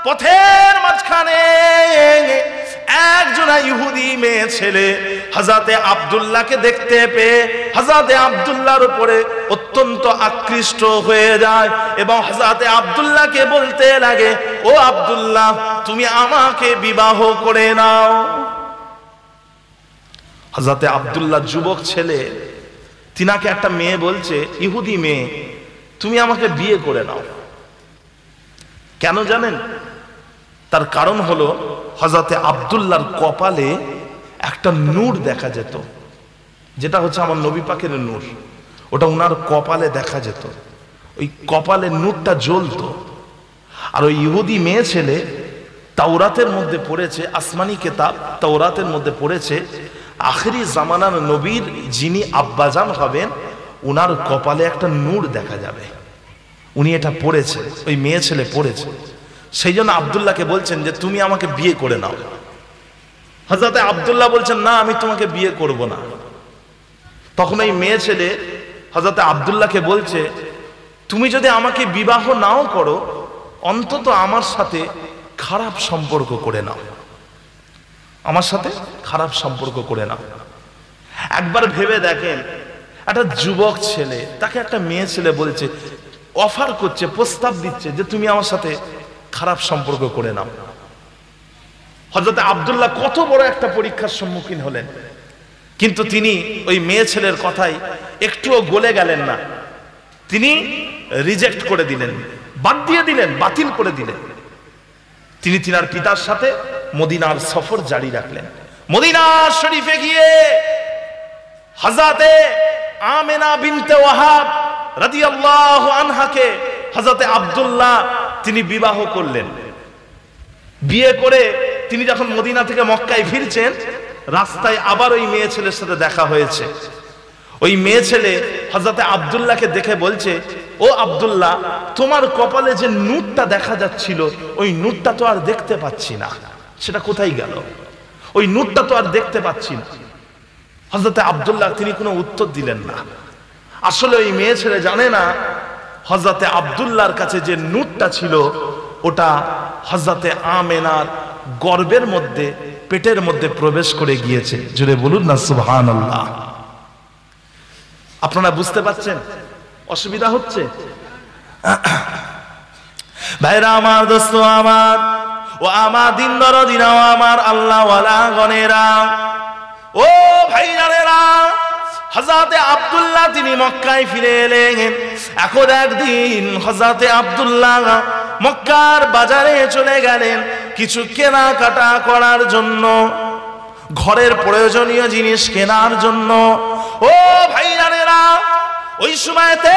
পথের মাঝখানে একজন ইহুদি মেয়ে ছেলে হযরতে আব্দুল্লাহকে দেখতে পেয়ে হযরতে আব্দুল্লাহর উপরে অত্যন্ত আকৃষ্ট হয়ে যায় এবং হযরতে আব্দুল্লাহকে বলতে লাগে, ও আব্দুল্লাহ, তুমি আমাকে বিবাহ করে নাও। হযরতে আব্দুল্লাহ যুবক ছেলে, তিনাকে একটা মেয়ে বলছে, ইহুদি মেয়ে, তুমি আমাকে বিয়ে করে নাও। কেন জানেন? তার কারণ হলো হযরতে আব্দুল্লাহর কপালে একটা নূর দেখা যেত, যেটা হচ্ছে আমার নবী পাকের নূর, ওটা উনার কপালে দেখা যেত। ওই কপালে নূরটা জ্বলতো। আর ওই ইহুদি মেয়ে ছেলে তাওরাতের মধ্যে পড়েছে, আসমানি কিতাব তাওরাতের মধ্যে পড়েছে, আখিরি জামানার নবীর যিনি আব্বাজান হবেন উনার কপালে একটা নূর দেখা যাবে। উনি এটা পড়েছে, ওই মেয়ে ছেলে পড়েছে। সেই জন্য আব্দুল্লাহকে বলছেন যে তুমি আমাকে বিয়ে করে নাও। হযরতে আব্দুল্লাহ বলছেন, না, আমি তোমাকে বিয়ে করব না। তখন এই মেয়ে ছেলে হযরতে আব্দুল্লাহকে বলছে, তুমি যদি আমাকে বিবাহ নাও করো, অন্তত আমার সাথে খারাপ সম্পর্ক করে নাও, আমার সাথে খারাপ সম্পর্ক করে নাও। একবার ভেবে দেখেন, একটা যুবক ছেলে, তাকে একটা মেয়ে ছেলে বলছে, অফার করছে, প্রস্তাব দিচ্ছে যে তুমি আমার সাথে খারাপ সম্পর্ক করে নাও। হযরতে আব্দুল্লাহ কত বড় একটা পরীক্ষার সম্মুখীন হলেন, কিন্তু তিনি ওই মেয়ে ছেলের কথাই একটুও গলে গেলেন না। তিনি রিজেক্ট করে দিলেন, বাদ দিয়ে দিলেন, বাতিল করে দিলেন। তিনি তিনার পিতার সাথে মদিনার সফর জারি রাখলেন। মদিনা শরীফে গিয়ে হযরতে আমেনা বিনতে ওয়াহাব রাদিয়াল্লাহু আনহাকে হযরতে আব্দুল্লাহ তিনি বিবাহ করলেন। বিয়ে করে তিনি যখন মদিনা থেকে মক্কায় ফিরছেন, রাস্তায় আবার ওই মেয়ে ছেলের সাথে দেখা হয়েছে। ওই মেয়ে ছেলে হযরতে আব্দুল্লাহকে দেখে বলছে, ও আব্দুল্লাহ, তোমার কপালে যে নূরটা দেখা যাচ্ছিল, ওই নূরটা তো আর দেখতে পাচ্ছি না, সেটা কোথায় গেল? ওই নূরটা তো আর দেখতে পাচ্ছি না। হযরতে আব্দুল্লাহ তিনি কোনো উত্তর দিলেন না। আসলে ওই মেয়ে ছেলে জানে না হযরতে আব্দুল্লাহর কাছে যে নূরটা ছিল ওটা হযরতে আমেনার গর্ভের মধ্যে, পেটের মধ্যে প্রবেশ করে গিয়েছে। জোরে বলুন না সুবহানাল্লাহ। আপনারা বুঝতে পারছেন অসুবিধা হচ্ছে? ভাইরা আমার, দোস্ত আমার, ও আমার দিন দরদিরা, ও আমার আল্লাহ ওয়ালা গনেরা, ও ভাইরানেরা, হযরতে আব্দুল্লাহ তিনি মক্কায় ফিরে এলেন। এখন একদিন হযরতে আব্দুল্লাহ মক্কার বাজারে চলে গেলেন কিছু কেনাকাটা করার জন্য, ঘরের প্রয়োজনীয় জিনিস কেনার জন্য। ও ভাইরানেরা, ওই সময়তে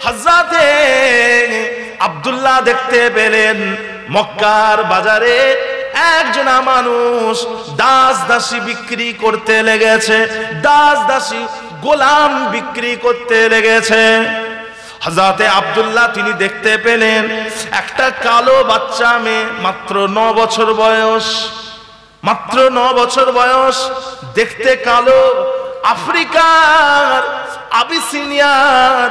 হযরতে আব্দুল্লাহ দেখতে পেলেন মক্কার বাজারে একজন মানুষ দাস দাসী বিক্রি করতে লেগেছে, দাস দাসী গোলাম বিক্রি করতে লেগেছে। হযরতে আব্দুল্লাহ তিনি দেখতে পেলেন একটা কালো বাচ্চা মেয়ে, মাত্র 9 বছর বয়স, মাত্র 9 বছর বয়স, দেখতে কালো, আফ্রিকার, আবিসিনিয়ার,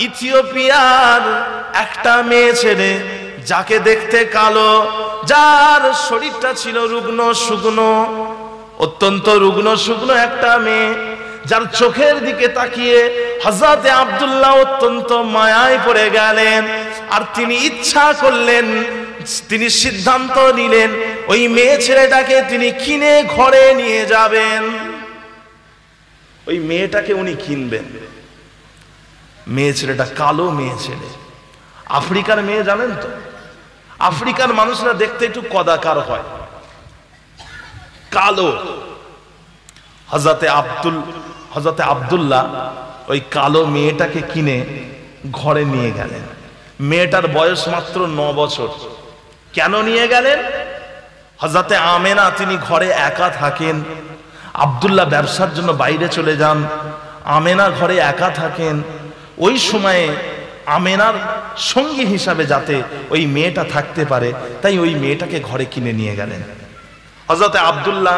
ইথিওপিয়ার একটা মেয়ে ছেলে, যাকে দেখতে কালো, যার শরীরটা ছিল রুগ্ন শুকনো, অত্যন্ত রুগ্ন শুকনো একটা মেয়ে, যার চোখের দিকে তাকিয়ে হযরতে আব্দুল্লাহ অত্যন্ত মায়ায় পড়ে গেলেন। আর তিনি ইচ্ছা করলেন, তিনি সিদ্ধান্ত নিলেন ওই মেয়ে ছেলেটাকে তিনি কিনে ঘরে নিয়ে যাবেন। ওই মেয়েটাকে উনি কিনবেন। মেয়ে ছেলেটা কালো মেয়ে ছেলে, আফ্রিকার মেয়ে, জানেন তো আফ্রিকার মানুষরা দেখতে একটু কদাকার হয়, কালো। হযরতে আব্দুল্লাহ ওই কালো মেয়েটাকে কিনে ঘরে নিয়ে গেলেন। মেয়েটার বয়স মাত্র 9 বছর। কেন নিয়ে গেলেন? হযরতে আমেনা তিনি ঘরে একা থাকেন, আব্দুল্লাহ ব্যবসার জন্য বাইরে চলে যান, আমেনা ঘরে একা থাকেন। ওই সময়ে আমেনার সঙ্গী হিসাবে যাতে ওই মেয়েটা থাকতে পারে, তাই ওই মেয়েটাকে ঘরে কিনে নিয়ে গেলেন। হযরতে আব্দুল্লাহ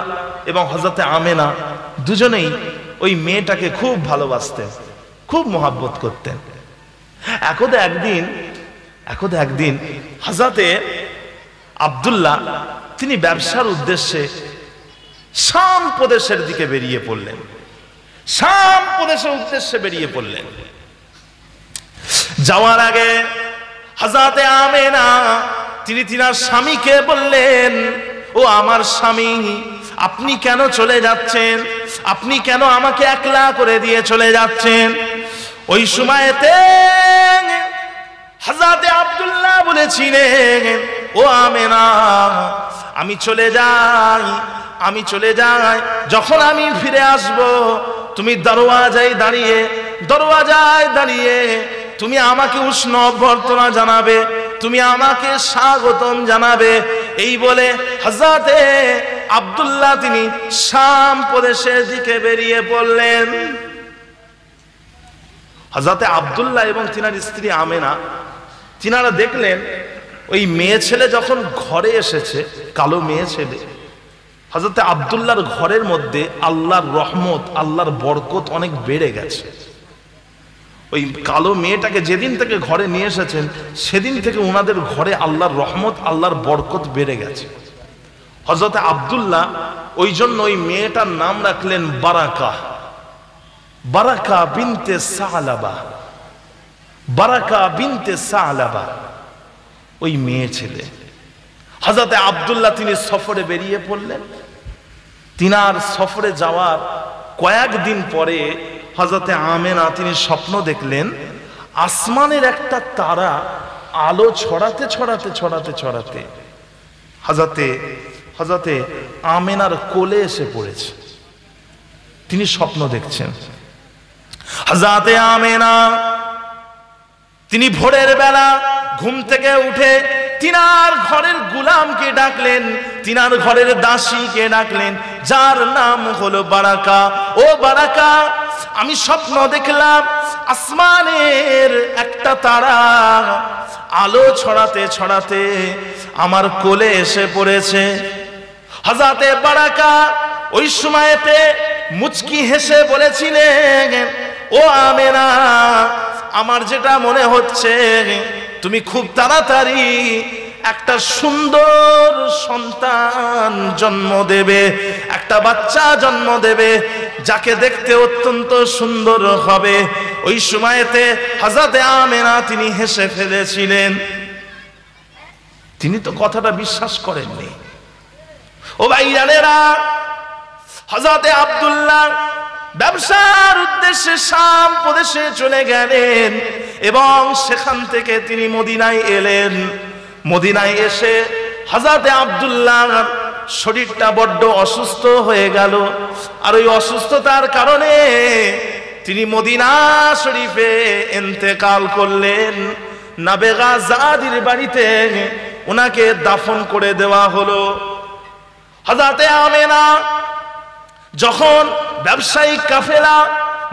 এবং হযরতে আমেনা দুজনেই ওই মেয়েটাকে খুব ভালোবাসতেন, খুব মহব্বত করতেন। একদিন একদিন হযরতে আব্দুল্লাহ তিনি ব্যবসার উদ্দেশ্যে শাম প্রদেশের দিকে বেরিয়ে পড়লেন। শাম প্রদেশের উদ্দেশ্যে বেরিয়ে পড়লেন। যাওয়ার আগে হযরতে আমেনা তিনি তিনার স্বামীকে বললেন, ও আমার স্বামী, আপনি কেন চলে যাচ্ছেন? আপনি কেন আমাকে একলা করে দিয়ে চলে যাচ্ছেন? ওই সময়তে হযরতে আব্দুল্লাহ বলেছিলেন, ও আমেনা, আমি চলে যাই, যখন আমি ফিরে আসব তুমি দরওয়াজায় দাঁড়িয়ে তুমি আমাকে উষ্ণ অভ্যর্থনা জানাবে, তুমি আমাকে স্বাগতম জানাবে। এই বলে হযরতে আব্দুল্লাহ তিনি শাম প্রদেশের দিকে বেরিয়ে পড়লেন। হযরতে আব্দুল্লাহ এবং তিনার স্ত্রী আমেনা তিনারা দেখলেন ওই মেয়ে ছেলে যখন ঘরে এসেছে, কালো মেয়ে ছেলে, হযরতে আব্দুল্লাহর ঘরের মধ্যে আল্লাহর রহমত, আল্লাহর বরকত অনেক বেড়ে গেছে। ওই কালো মেয়েটাকে যেদিন থেকে ঘরে নিয়ে এসেছেন সেদিন থেকে ওনাদের ঘরে আল্লাহর রহমত, আল্লাহর বরকত বেড়ে গেছে। হযরতে আব্দুল্লাহ ওই জন্য ওই মেয়েটার নাম রাখলেন বারাকা, বারাকা বিনতে সালাবা, বারাকা বিনতে সালাবা, ওই মেয়ে ছেলে। হযরতে আব্দুল্লাহ তিনি সফরে বেরিয়ে পড়লেন। তিনার সফরে যাওয়ার কয়েকদিন পরে হযরতে আমেনা তিনি স্বপ্ন দেখলেন, আসমানের একটা তারা আলো ছড়াতে হযরতে আমেনার কোলে এসে পড়েছে। তিনি স্বপ্ন দেখছেন। হযরতে আমেনা তিনি ভোরের বেলা ঘুম থেকে উঠে তিনার ঘরের গোলামকে ডাকলেন, তিনার ঘরের দাসীকে ডাকলেন, যার নাম হলো বারাকা। ও বারাকা, আমি স্বপ্ন দেখলাম আসমানের একটা তারা আলো ছড়াতে আমার কোলে এসে পড়েছে। হযরতে বারাকা ওই সময়তে মুচকি হেসে বলেছিলেন, ও আমেনা, আমার যেটা মনে হচ্ছে তুমি খুব তাড়াতাড়ি একটা সুন্দর সন্তান জন্ম দেবে, একটা বাচ্চা জন্ম দেবে যাকে দেখতে অত্যন্ত সুন্দর হবে। ওই সময়তে হযরতে আমেনা তিনি হেসে ফেলেছিলেন। তিনি তো কথাটা বিশ্বাস করেননি। ও ভাইজানেরা, হযরতে আব্দুল্লাহ ব্যবসার উদ্দেশ্যে শাম প্রদেশে চলে গেলেন এবং সেখান থেকে তিনি মদিনায় এলেন। মদিনায় এসে হযরতে আব্দুল্লাহর শরীরটা বড্ড অসুস্থ হয়ে গেল। আর ওই অসুস্থতার কারণে তিনি মদিনা শরীফে ইন্তেকাল করলেন। নাবেগা জাদির বাড়িতে ওনাকে দাফন করে দেওয়া হলো। হযরতে আমেনা যখন ব্যবসায়িক কাফেলা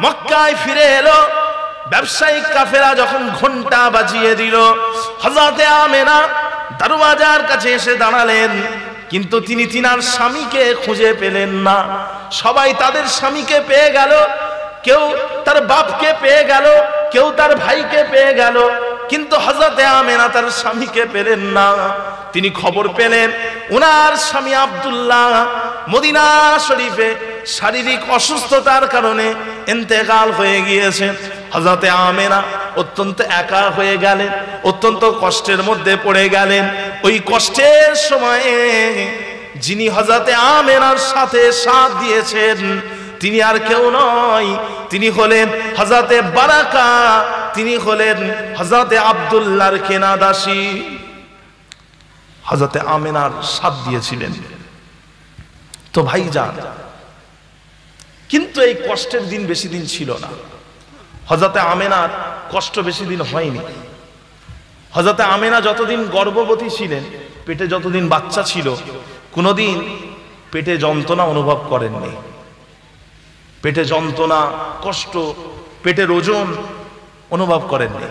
মক্কায় ফিরে এলো, ব্যবসায়িক কাফেলা যখন ঘন্টা বাজিয়ে দিল, হযরতে আমেনা দরওয়াজার কাছে এসে দাঁড়ালেন, কিন্তু তিনি তিনার স্বামীকে খুঁজে পেলেন না। সবাই তাদের স্বামীকে পেয়ে গেল, কেউ তার বাপকে পেয়ে গেল, কেউ তার ভাইকে পেয়ে গেল, কিন্তু হযরতে আমেনা তার স্বামীকে পেলেন না। তিনি খবর পেলেন ওনার স্বামী আব্দুল্লাহ মদিনা শরীফে শারীরিক অসুস্থতার কারণে ইন্তেকাল হয়ে গিয়েছে। হযরতে আমেনা অত্যন্ত একা হয়ে গেলেন, অত্যন্ত কষ্টের মধ্যে পড়ে গেলেন। ওই কষ্টের সময়ে যিনি হযরতে আমেনার সাথে সাথ দিয়েছেন তিনি আর কেউ নয়, তিনি হলেন হযরতে বারাকা, তিনি হলেন হযরতে আব্দুল্লাহর কেনা দাসী। হযরতে আমেনার সাথ দিয়েছিলেন। তো ভাইজান, কিন্তু এই কষ্টের দিন বেশি দিন ছিল না। হযরতে আমেনার কষ্ট বেশি দিন হয়নি। হযরতে আমেনা যতদিন গর্ভবতী ছিলেন, পেটে যতদিন বাচ্চা ছিল, কোনোদিন পেটে যন্ত্রণা অনুভব করেননি। পেটে যন্ত্রণা, কষ্ট, পেটের ওজন অনুভব করেননি।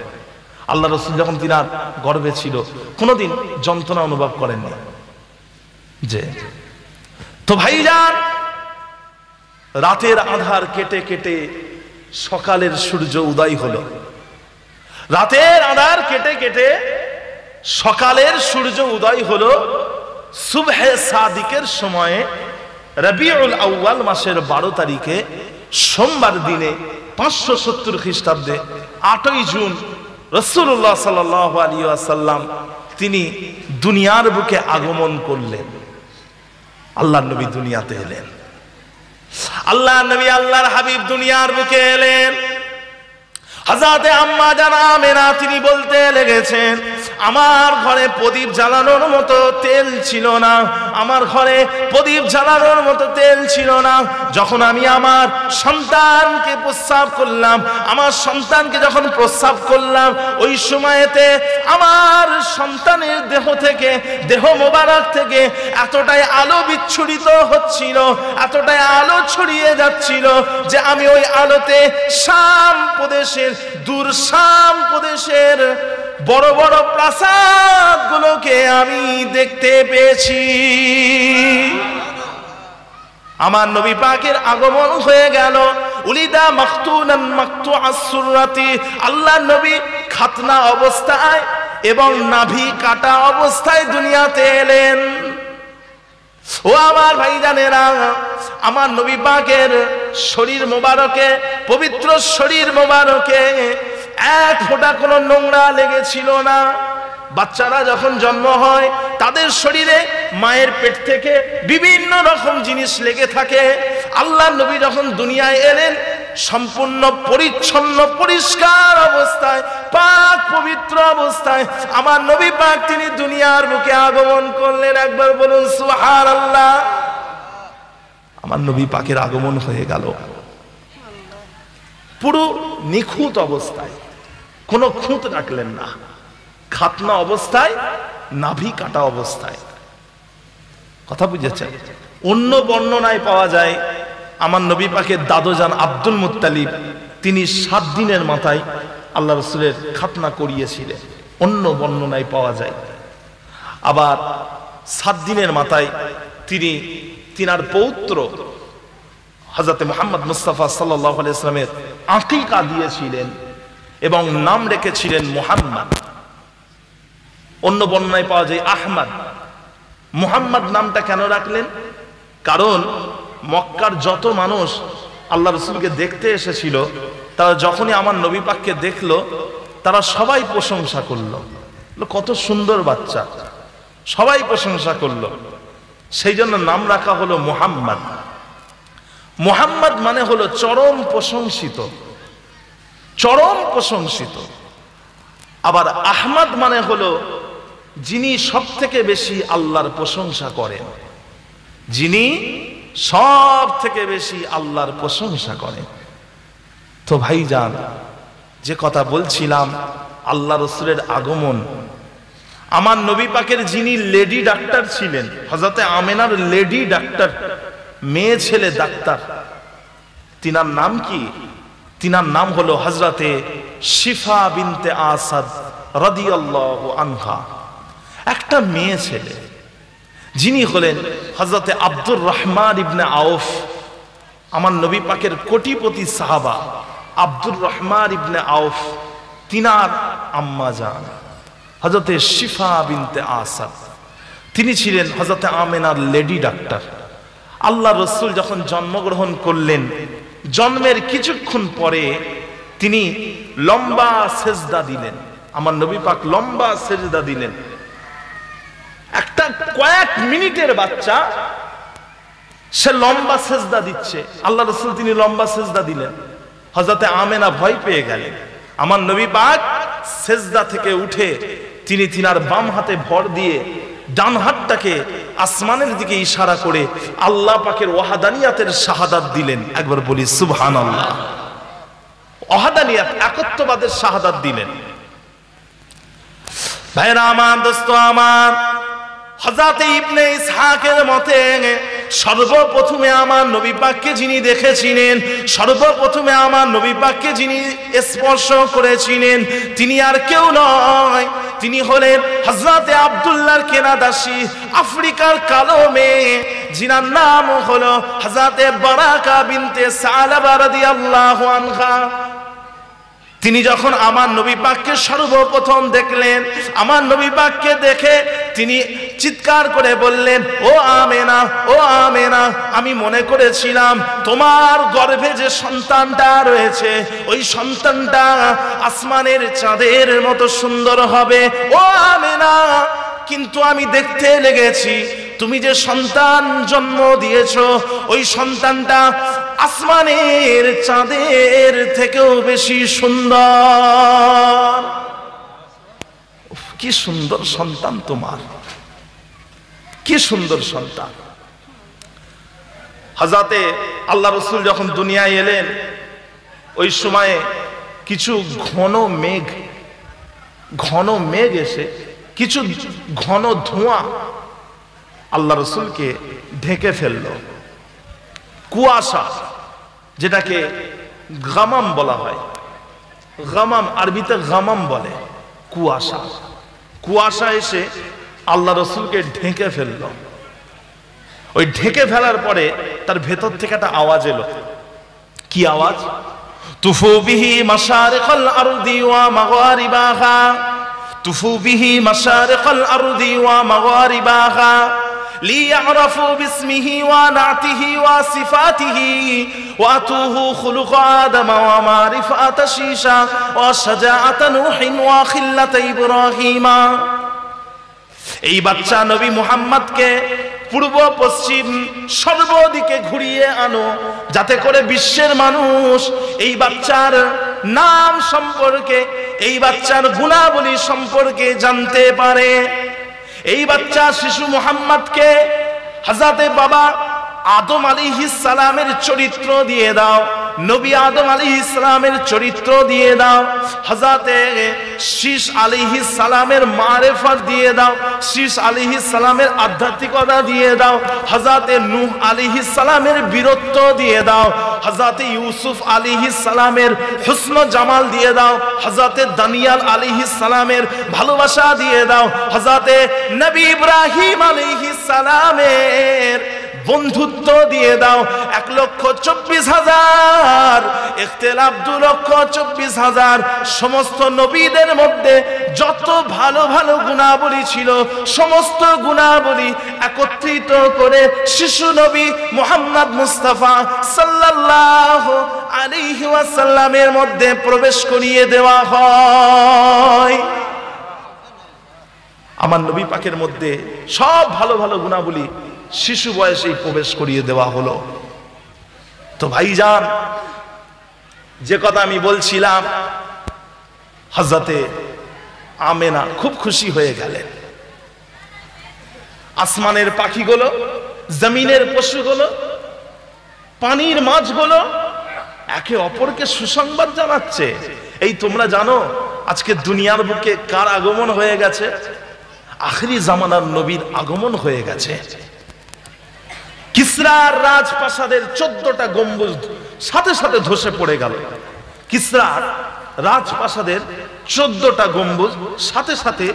আল্লাহ রাসূল যখন তিনার গর্ভে ছিল কোনোদিন যন্ত্রণা অনুভব করেননি। যে তো ভাইজান, রাতের আধার কেটে কেটে সকালের সূর্য উদয় হলো। রাতের আধার কেটে কেটে সকালের সূর্য উদয় হলো সুবহে সাদিকের সময়ে, রবিউল আউয়াল মাসের 12 তারিখে সোমবার দিনে 570 খ্রিস্টাব্দে 8ই জুন রাসূলুল্লাহ সাল্লাল্লাহু আলাইহি ওয়াসাল্লাম তিনি দুনিয়ার বুকে আগমন করলেন। আল্লাহর নবী দুনিয়াতে এলেন, আল্লাহর নবী আল্লাহর হাবিব দুনিয়ার বুকে এলেন। হযরতে আম্মা জান আমেনা তিনি বলতে লেগেছেন, আমার ঘরে প্রদীপ জ্বালানোর মতো তেল ছিল না, আমার ঘরে প্রদীপ জ্বালানোর মতো তেল ছিল না। যখন আমি আমার সন্তানকে প্রস্রাব করলাম, আমার সন্তানকে যখন প্রস্রাব করলাম, ওই সময়তে আমার সন্তানের দেহ থেকে, দেহ মোবারক থেকে এতটাই আলো বিচ্ছুরিত হচ্ছিল, এতটাই আলো ছড়িয়ে যাচ্ছিল যে আমি ওই আলোতে শাম প্রদেশের, দূর শাম প্রদেশের বড় বড় প্রাসাদগুলোকে আমি দেখতে পেয়েছি। আমার নবী পাকের আগমন হয়ে গেল। উলিদা মাকতুনান মাকতুআস সুররাতি, আল্লাহর নবী খাতনা অবস্থায় এবং নাভি কাটা অবস্থায় দুনিয়াতে এলেন। ও আমার ভাইজানেরা, আমার নবী পাকের শরীর মোবারকে, পবিত্র শরীর মোবারকে এক ফোঁটা কোনো নোংরা লেগেছিল না। বাচ্চারা যখন জন্ম হয় তাদের শরীরে মায়ের পেট থেকে বিভিন্ন রকম জিনিস লেগে থাকে। আল্লাহর নবী যখন দুনিয়ায় এলেন সম্পূর্ণ পরিচ্ছন্ন পরিষ্কার অবস্থায়, পাক পবিত্র অবস্থায় আমার নবী পাক তিনি দুনিয়ার বুকে আগমন করলেন। একবার বলুন সুবহানাল্লাহ। আমার নবী পাকের আগমন হয়ে গেল পুরো নিখুঁত অবস্থায়, কোনো খুঁত রাখলেন না, খাতনা অবস্থায়, নাভি কাটা অবস্থায়। কথা বুঝেছেন? অন্য বর্ণনায় পাওয়া যায় আমার নবী পাকের দাদোজান আব্দুল মুত্তালিব তিনি 7 দিনের মাথায় আল্লাহ রাসূলের খাতনা করিয়েছিলেন, অন্য বর্ণনায় পাওয়া যায়। আবার 7 দিনের মাথায় তিনি তিনার পৌত্র হযরতে মুহাম্মদ মুস্তাফা সাল্লাল্লাহু আলাইহি ওয়াসাল্লামের আকিকা দিয়েছিলেন এবং নাম রেখেছিলেন মুহাম্মদ। অন্য বর্ণনায় পাওয়া যায় আহমদ। মুহাম্মদ নামটা কেন রাখলেন? কারণ মক্কার যত মানুষ আল্লাহ রাসূলকে দেখতে এসেছিল তারা যখনই আমার নবী পাককে দেখলো তারা সবাই প্রশংসা করলো, কত সুন্দর বাচ্চা, সবাই প্রশংসা করলো। সেই জন্য নাম রাখা হলো মুহাম্মদ। মুহাম্মদ মানে হলো চরম প্রশংসিত, চরম প্রশংসিত। আবার আহমদ মানে হলো যিনি সব থেকে বেশি আল্লাহর প্রশংসা করেন, যিনি সব থেকে বেশি আল্লাহর প্রশংসা করেন। তো ভাইজান, যে কথা বলছিলাম আল্লাহ রাসূলের আগমন, আমার নবী পাকের যিনি লেডি ডাক্তার ছিলেন, হযরতে আমেনার লেডি ডাক্তার, মেয়ে ছেলে ডাক্তার, তিনার নাম কি? তিনার নাম হলো হযরতে শিফা বিনতে আসাদ রাদিয়াল্লাহু আনহা। একটা মেয়ে ছেলে যিনি হলেন হযরতে আব্দুর রহমান ইবনে আউফ, আমার নবী পাকের কোটিপতি সাহাবা আব্দুর রহমান ইবনে আউফ, তিনার আম্মা জান হযরতে শিফা বিনতে আসাদ, তিনি ছিলেন হযরতে আমেনার লেডি ডাক্তার। আল্লাহ রাসূল যখন জন্মগ্রহণ করলেন, জন্মের কিছুক্ষণ পরে তিনি লম্বা সেজদা দিলেন। আমার নবী পাক লম্বা সেজদা দিলেন। একটা কয়েক মিনিটের বাচ্চা, সে লম্বা সেজদা দিচ্ছে, আল্লাহ রাসূল তিনি লম্বা সেজদা দিলেন। হযরতে আমেনা ভয় পেয়ে গেলেন। আমার নবী পাক সেজদা থেকে উঠে তিনি তিনার বাম হাতে ভর দিয়ে ডান হাতটাকে আসমানের দিকে ইশারা করে আল্লাহ পাকের ওয়াহাদানিয়াতের শাহাদাত দিলেন। একবার বলি সুবহানাল্লাহ। ওয়াহাদানিয়াত, একত্ববাদের শাহাদাত দিলেন। ভাইরা আমার, দোস্ত আমার, হযরতে ইবনে ইসহাকের মতে সর্বপ্রথমে আমার নবী পাককে যিনি দেখেছিলেন, সর্বপ্রথমে আমার নবী পাককে যিনি স্পর্শ করেছিলেন, তিনি আর কেউ নয়, তিনি হলেন হযরতে আব্দুল্লাহর কেনাদাসী, আফ্রিকার কালো মেয়ে, যিনার নাম হলো হযরতে বারাকা বিনতে সালাবা রাদিয়াল্লাহু আনহা। তিনি যখন আমার নবী পাককে সর্বপ্রথম দেখলেন, আমার নবী পাককে দেখে তিনি চিৎকার করে বললেন, ও আমেনা, ও আমেনা, আমি মনে করেছিলাম তোমার গর্ভে যে সন্তানটা রয়েছে ওই সন্তানটা আসমানের চাঁদের মতো সুন্দর হবে, ও আমেনা, কিন্তু আমি দেখতে লেগেছি তুমি যে সন্তান জন্ম দিয়েছো ওই সন্তানটা আসমানের চাঁদের থেকেও বেশি সুন্দর। কি সুন্দর সন্তান তোমার, কি সুন্দর সন্তান। হযরতে আল্লাহ রাসূল যখন দুনিয়ায় এলেন ওই সময়ে কিছু ঘন মেঘ এসে কিছু ঘন ধোঁয়া আল্লাহ রাসূলকে ঢেকে ফেলল। কুয়াশা, যেটাকে গামাম বলা হয়, গামাম আরবিতে গামাম বলে, কুয়াশা। কুয়াশা এসে আল্লাহ রাসূলকে ঢেকে ফেলল। ওই ঢেকে ফেলার পরে তার ভেতর থেকে একটা আওয়াজ এলো। কি আওয়াজ? তুফু বিহি মাশারিকাল আরদি ওয়া মাগারিবাহা, তুফু বিহি মাশারিকাল আরদি ওয়া মাগারিবাহা লিয়ারাফু বিসমিহি ওয়া নাতিহি ওয়া সিফাতিহি ওয়া তুহু খুলুক আদম ওয়া মারিফাত শীশা ওয়া শাজাআত নূহিন ওয়া খিল্লাত ইব্রাহিমা। এই বাচ্চা নবী মুহাম্মদকে পূর্ব পশ্চিম সর্বদিকে ঘুরিয়ে আনো, যাতে করে বিশ্বের মানুষ এই বাচ্চার নাম সম্পর্কে, এই বাচ্চার গুণাবলী সম্পর্কে জানতে পারে। এই বাচ্চা শিশু মুহাম্মদকে হযরতে বাবা আদম আলাইহিস সালামের চরিত্র দিয়ে দাও, নবী আদম আলাইহিস সালামের চরিত্র দিয়ে দাও, হযরতে শীশ আলাইহিস সালামের মারিফত দিয়ে দাও, শীশ আলাইহিস সালামের আধ্যাত্মিকতা দিয়ে দাও, হযরতে নূহ আলাইহিস সালামের বীরত্ব দিয়ে দাও, হযরতে ইউসুফ আলাইহিস সালামের হুসন জামাল দিয়ে দাও, হযরতে দানিয়াল আলাইহিস সালামের ভালোবাসা দিয়ে দাও, হযরতে নবী ইব্রাহিম আলাইহিস সালামের বন্ধুত্ব দিয়ে দাও। 1,24,000 ইখতিলাফ 2,24,000 সমস্ত নবীদের মধ্যে যত ভালো ভালো গুণাবলী ছিল সমস্ত গুণাবলী একত্রিত করে শিশু নবী মুহাম্মদ মুস্তাফা সাল্লাল্লাহু আলাইহি ওয়াসাল্লামের মধ্যে প্রবেশ করিয়ে দেওয়া হয়। আমার নবী পাকের মধ্যে সব ভালো ভালো গুণাবলী শিশু বয়সেই প্রবেশ করিয়ে দেওয়া হলো। তো ভাইজান, যে কথা আমি বলছিলাম, হযরতে আমেনা খুব খুশি হয়ে গেলেন। আসমানের পাখিগুলো, জমিনের পশুগুলো, পানির মাছগুলো একে অপরকে সুসংবাদ জানাচ্ছে। এই তোমরা জানো আজকে দুনিয়ার বুকে কার আগমন হয়ে গেছে? আখিরি জামানার নবীর আগমন হয়ে গেছে। কিসরার রাজপ্রাসাদের 14টা গম্বুজ সাথে সাথে ধসে পড়ে গেল। কিসরার রাজপ্রাসাদের 14টা গম্বুজ সাথে সাথে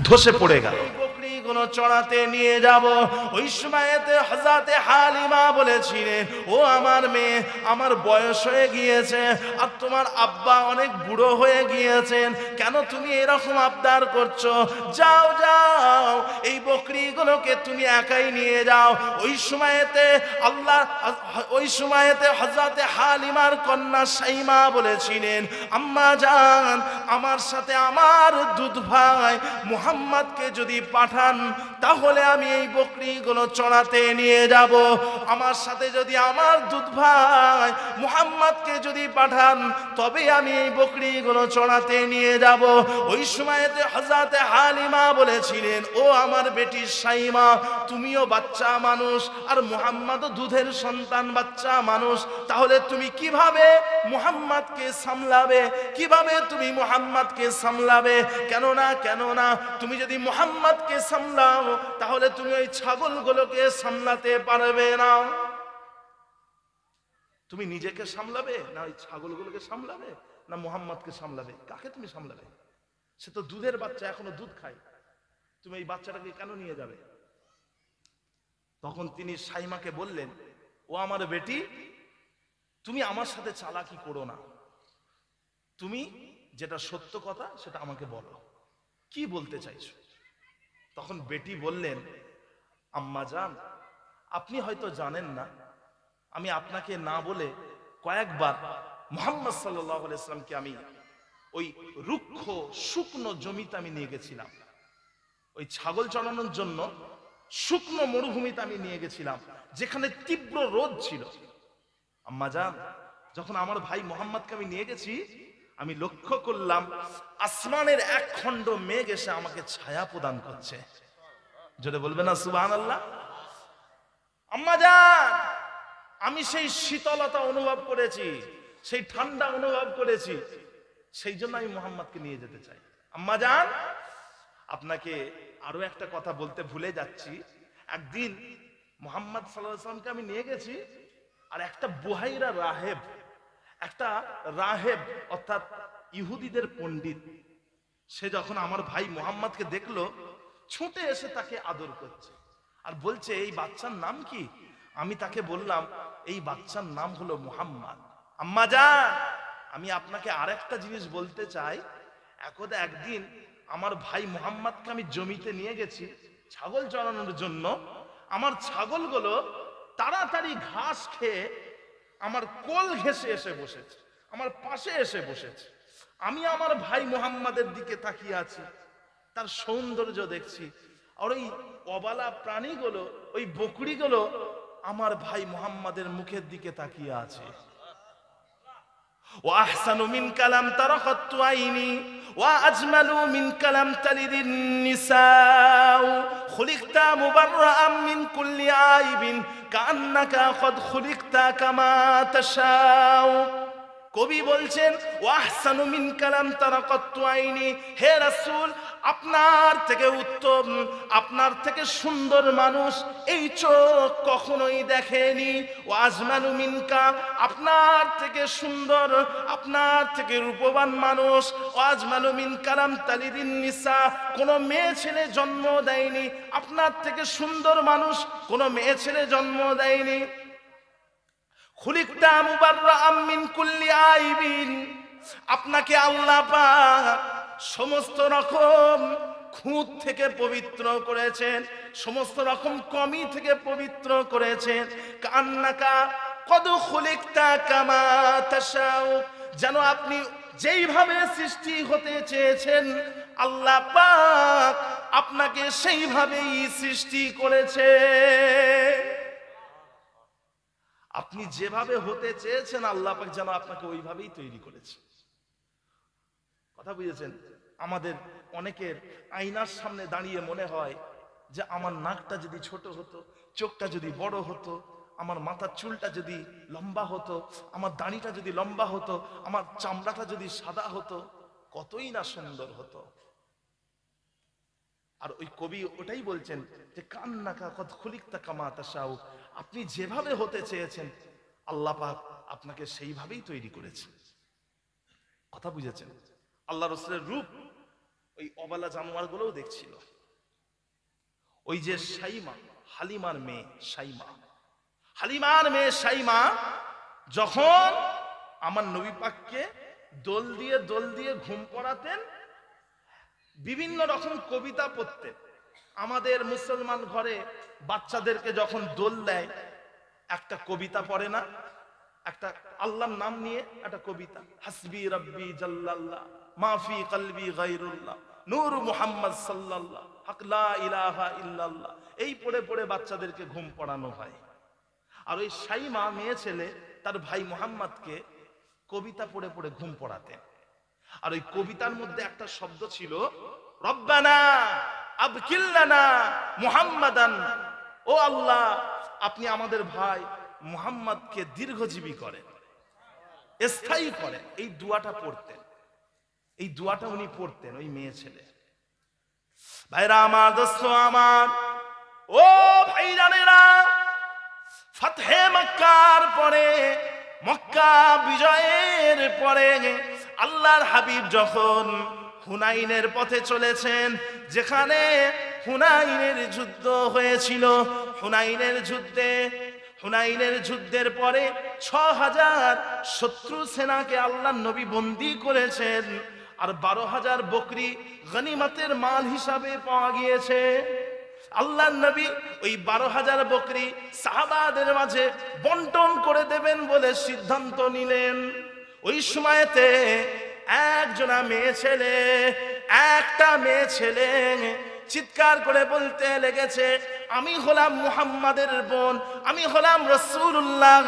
ধসে পড়ে গেল। বকরিগুলো চড়াতে নিয়ে যাব। ওই সময়তে হযরতে হালিমা বলেছিলেন, ও আমার মেয়ে, আমার বয়স হয়ে গিয়েছে আর তোমার আব্বা অনেক বুড়ো হয়ে গিয়েছেন, কেন তুমি এরকম আবদার করছো? যাও যাও, এই বকরিগুলোকে তুমি একাই নিয়ে যাও। ওই সময়তে হযরতে হালিমার কন্যা সাইমা বলেছিলেন, আম্মা জান, আমার সাথে আমার দুধ ভাই মুহাম্মদকে যদি পাঠান তাহলে আমি এই বকরিগুলো চড়াতে নিয়ে যাব। আমার সাথে যদি আমার দুধ ভাই মুহাম্মদকে যদি পাঠান তবে আমি এই বকরিগুলো চড়াতে নিয়ে যাব। ওই সময়তে হযরতে হালিমা বলেছিলেন, ও আমার বেটি সাইমা, তুমিও বাচ্চা মানুষ আর মুহাম্মদও দুধের সন্তান, বাচ্চা মানুষ, তাহলে তুমি কিভাবে মুহাম্মদকে সামলাবে? কিভাবে তুমি মুহাম্মদকে সামলাবে? কেননা তুমি যদি মুহাম্মদকে সামলাও তাহলে তুমি ওই ছাগলগুলোকে সামলাতে পারবে না। তুমি নিজেকে সামলাবে না ওই ছাগলগুলোকে সামলাবে না মুহাম্মদকে সামলাবে? কাকে তুমি সামলাবে? সে তো দুধের বাচ্চা, এখনো দুধ খায়, তুমি এই বাচ্চাটাকে কেন নিয়ে যাবে? তখন তিনি সাইমাকে বললেন, ও আমার বেটি, তুমি আমার সাথে চালাকি করো না। তুমি যেটা সত্য কথা সেটা আমাকে বলো, কি বলতে চাইছো? তখন বেটি বললেন, আম্মা জান, আপনি হয়তো জানেন না, আমি আপনাকে না বলে কয়েকবার মুহাম্মদ সাল্লাল্লাহু আলাইহি ওয়াসাল্লামকে আমি ওই রুক্ষ শুকনো জমিতে আমি নিয়ে গেছিলাম, ওই ছাগল চড়ানোর জন্য শুকনো মরুভূমিতে আমি নিয়ে গেছিলাম, যেখানে তীব্র রোদ ছিল। আম্মা জান, যখন আমার ভাই মুহাম্মদকে আমি নিয়ে গেছি, আমি লক্ষ্য করলাম আসমানের এক খণ্ড মেঘ এসে আমাকে ছায়া প্রদান করছে। জোরে বলবে না সুবহানাল্লাহ? আম্মা জান, আমি সেই শীতলতা অনুভব করেছি, সেই ঠান্ডা অনুভব করেছি, সেই জন্য আমি মুহাম্মদকে নিয়ে যেতে চাই। আম্মা জান, আপনাকে আরো একটা কথা বলতে ভুলে যাচ্ছি। একদিন মুহাম্মদ সাল্লাল্লাহু আলাইহি ওয়াসাল্লামকে আমি নিয়ে গেছি, আর একটা বুহাইরা রাহেব, একটা রাহেব অর্থাৎ ইহুদিদের পণ্ডিত, সে যখন আমার ভাই মুহাম্মদকে দেখলো, ছুটে এসে তাকে আদর করছে আর বলছে, এই বাচ্চার নাম কি? আমি তাকে বললাম, এই বাচ্চার নাম হলো মুহাম্মদ। আম্মা জান, আমি আপনাকে আরেকটা জিনিস বলতে চাই। একদিন আমার ভাই মুহাম্মদকে আমি জমিতে নিয়ে গেছি ছাগল চড়ানোর জন্য। আমার ছাগলগুলো তাড়াতাড়ি ঘাস খেয়ে আমার কোল ঘেঁষে এসে বসেছে, আমার পাশে এসে বসেছে। আমি আমার ভাই মুহাম্মাদের দিকে তাকিয়ে আছি, তার সৌন্দর্য দেখছি, আর ওই অবালা প্রাণীগুলো, ওই বকরিগুলো আমার ভাই মুহাম্মাদের মুখের দিকে তাকিয়ে আছে। وأحسن منك لم تر قط عيني وأجمل منك لم تلد النساء خلقت مبرأ من كل عيب كأنك قد خلقت كما تشاء। কবি বলছেন, ওয়াহসানু মিন কালাম তারা কত্তু আইনি, হে রাসূল, আপনার থেকে উত্তম, আপনার থেকে সুন্দর মানুষ এই চোখ কখনোই দেখেনি। ওয়াজমানু মিনকা, আপনার থেকে সুন্দর, আপনার থেকে রূপবান মানুষ, ওয়াজমানু মিন কালাম তালিদিন নিসা, কোন মেয়ে ছেলে জন্ম দেয়নি। আপনার থেকে সুন্দর মানুষ কোন মেয়ে ছেলে জন্ম দেয়নি। খুলিকতা মুবাররাআম মিন কুল্লি আইবিন, আপনাকে আল্লাহ পাক সমস্ত রকম খুঁত থেকে পবিত্র করেছেন, সমস্ত রকম কমি থেকে পবিত্র করেছেন। কান্নাকা কদ খুলিকতা কামা তাশাউ, যেন আপনি যেইভাবে সৃষ্টি হতে চেয়েছেন আল্লাহ পাক আপনাকে সেইভাবেই সৃষ্টি করেছে। আপনি যেভাবে হতে চেয়েছেন আল্লাহ পাক যেন আপনাকে ওইভাবেই তৈরি করেছে। কথা বুঝেছেন? আমাদের অনেকের আয়নার সামনে দাঁড়িয়ে মনে হয় যে আমার নাকটা যদি ছোট হতো, চোখটা যদি বড় হতো, আমার মাথার চুলটা যদি লম্বা হতো, আমার দাড়িটা যদি লম্বা হতো, আমার চামড়াটা যদি সাদা হতো, কতই না সুন্দর হতো। আর ওই কবি ওটাই বলছেন যে কান্নাকা কদ খুলিকতা কামা তাশাউ, আপনি যেভাবে হতে চেয়েছেন আল্লাহ পাক আপনাকে সেইভাবেই তৈরি করেছে। কথা বুঝেছেন? আল্লাহ রাসূলের রূপ ওই অবালা জানোয়ার গুলোও দেখছিল। ওই যে শাইমা, হালিমার মেয়ে শাইমা, হালিমার মেয়ে শাইমা যখন আমার নবী পাককে দোল দিয়ে ঘুম পড়াতেন, বিভিন্ন রকম কবিতা পড়তেন। আমাদের মুসলমান ঘরে বাচ্চাদেরকে যখন দোল দেয় একটা কবিতা পড়ে না, একটা আল্লাহর নাম নিয়ে একটা কবিতা, হাসবি রাব্বি জাল্লাল্লাহ মাফি কলবি গায়রুল্লাহ নূর মুহাম্মদ সাল্লাল্লাহ হক লা ইলাহা ইল্লাল্লাহ, এই পড়ে পড়ে বাচ্চাদেরকে ঘুম পড়ানো হয়। আর ওই শাইমা মেয়ে ছেলে তার ভাই মুহাম্মদকে কবিতা পড়ে পড়ে ঘুম পড়াতেন। আর ওই কবিতার মধ্যে একটা শব্দ ছিল, রব্বানা আবকিল্লানা মুহাম্মাদান, ও আল্লাহ আপনি আমাদের ভাই মুহাম্মদকে দীর্ঘজীবী করেন, স্থায়ী করেন। এই দোয়াটা পড়তেন, এই দোয়াটা উনি পড়তেন ওই মেয়ে ছেলে। ভাইরা আমার, দোস্ত আমার, ও ভাইজানেরা, ফাতহে মক্কার পরে, মক্কা বিজয়ের পরে আল্লাহর হাবিব যখন হুনাইনের পথে চলেছেন, যেখানে হুনাইনের যুদ্ধ হয়েছিল, হুনাইনের যুদ্ধের পরে ৬,০০০ শত্রু সেনাকে আল্লাহ নবী বন্দী করেছেন, আর ১২,০০০ বকরি গনিমতের মাল হিসাবে পাওয়া গিয়েছে। আল্লাহ নবী ওই ১২,০০০ বকরি সাহাবাদের মাঝে বন্টন করে দেবেন বলে সিদ্ধান্ত নিলেন। ওই সময়তে একটা মেয়ে ছেলে চিৎকার করে বলতে লেগেছে, আমি হলাম মুহাম্মাদের বোন, আমি হলাম রাসূলুল্লাহ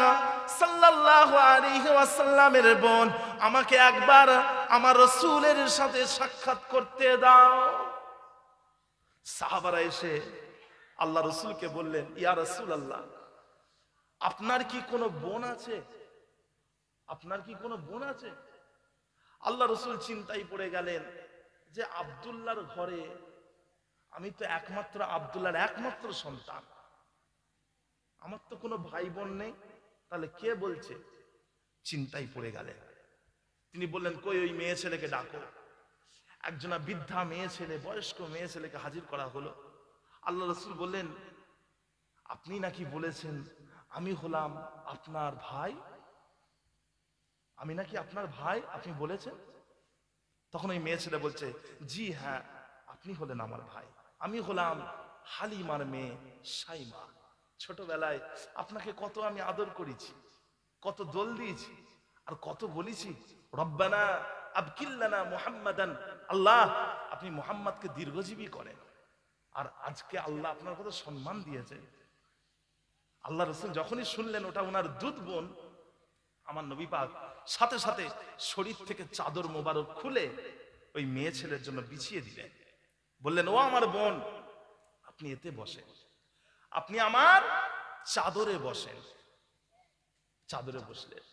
সাল্লাল্লাহু আলাইহি ওয়াসাল্লামের বোন, আমাকে একবার আমার রাসূলের সাথে সাক্ষাৎ করতে দাও। সাহাবারা এসে আল্লাহ রাসূলকে বললেন, ইয়া রাসূলুল্লাহ, আপনার কি কোনো বোন আছে? আপনার কি কোনো বোন আছে? আল্লাহ রাসূল চিন্তায় পড়ে গেলেন যে আব্দুল্লাহর ঘরে আমি তো একমাত্র আব্দুল্লাহর একমাত্র সন্তান, আমার তো কোনো ভাই বোন নেই, তাহলে কে বলছে? চিন্তায় পড়ে গেলেন। তিনি বললেন, কই ওই মেয়ে ছেলেকে ডাকো। একজনা বৃদ্ধা মেয়ে ছেলে, বয়স্ক মেয়ে ছেলেকে হাজির করা হলো। আল্লাহ রাসূল বললেন, আপনি নাকি বলেছেন আমি হলাম আপনার ভাই, আমি নাকি আপনার ভাই, আপনি বলেছেন? তখন ওই মেয়ে ছেলে বলছে, জি হ্যাঁ, আপনি হলেন আমার ভাই, আমি হলাম হালিমার মেয়ে সাইমা। ছোটবেলায় আপনাকে কত আমি আদর করেছি, কত দোল দিয়েছি, আর কত বলেছি রব্বানা আবকিল্লানা মুহাম্মাদান, আল্লাহ আপনি মুহাম্মাদকে দীর্ঘজীবী করেন। আর আজকে আল্লাহ আপনার কত সম্মান দিয়েছে। আল্লাহ রাসূল যখনই শুনলেন ওটা ওনার দুধ বোন, আমার নবী পাক সাথে সাথে শরীর থেকে চাদর মোবারক খুলে ওই মেয়ে ছেলের জন্য বিছিয়ে দিলেন। বললেন, ও আমার বোন, আপনি এতে বসেন, আপনি আমার চাদরে বসেন। চাদরে বসলেন।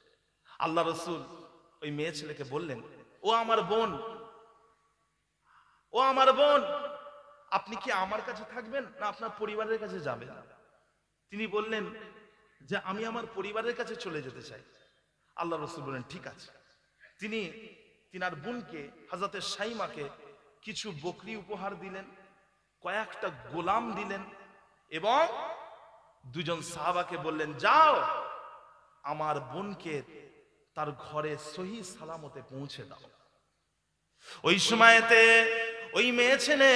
আল্লাহ রাসূল ওই মেয়ে ছেলেকে বললেন, ও আমার বোন, ও আমার বোন, আপনি কি আমার কাছে থাকবেন না আপনার পরিবারের কাছে যাবেন? তিনি বললেন যে আমি আমার পরিবারের কাছে চলে যেতে চাই। আল্লাহ রাসূল বললেন, ঠিক আছে। তিনি তিনার বোনকে হযরতে সাইমাকে কিছু বকরি উপহার দিলেন, কয়েকটা গোলাম দিলেন, এবং দুজন সাহাবাকে বললেন, যাও আমার বোনকে তার ঘরে সহি সালামতে পৌঁছে দাও। ওই সময়তে ওই মেয়ে ছেলে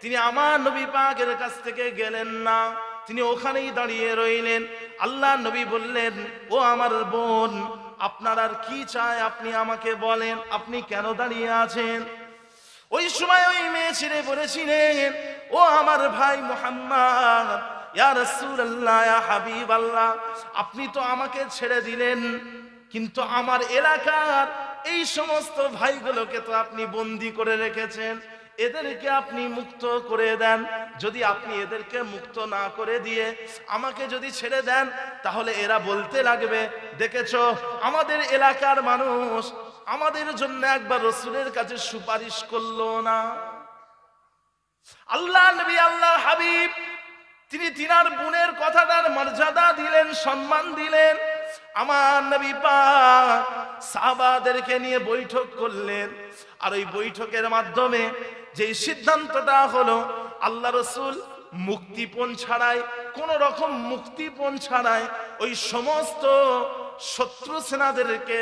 তিনি আমার নবী পাকের কাছ থেকে গেলেন না, তিনি ওখানেই দাঁড়িয়ে রইলেন। আল্লাহ নবী বললেন, ও আমার বোন, আপনার আর কি চাই আপনি আমাকে বলেন, আপনি কেন দাঁড়িয়ে আছেন? ওই সময় ওই মেয়ে ছেলে বলেছিলেন, ও আমার ভাই মুহাম্মদ, ইয়া রাসূলুল্লাহ, ইয়া হাবিবাল্লাহ, আপনি তো আমাকে ছেড়ে দিলেন, কিন্তু আমার এলাকার এই সমস্ত ভাইগুলোকে তো আপনি বন্দী করে রেখেছেন, এদেরকে আপনি মুক্ত করে দেন। যদি আপনি এদেরকে মুক্ত না করে দিয়ে আমাকে যদি ছেড়ে দেন, তাহলে এরা বলতে লাগবে, দেখেছো আমাদের এলাকার মানুষ আমাদের জন্য একবার রাসূলের কাছে সুপারিশ করলো না। আল্লাহ নবী, আল্লাহ হাবিব, তিনি তিনার বোনের কথাটার মর্যাদা দিলেন, সম্মান দিলেন। আমার নবী পাক সাহাবাদেরকে নিয়ে বৈঠক করলেন, আর ওই বৈঠকের মাধ্যমে যে সিদ্ধান্তটা হলো, আল্লাহ রাসূল মুক্তিপণ ছাড়াই, কোন রকম মুক্তিপণ ছাড়াই ওই সমস্ত শত্রু সেনাদেরকে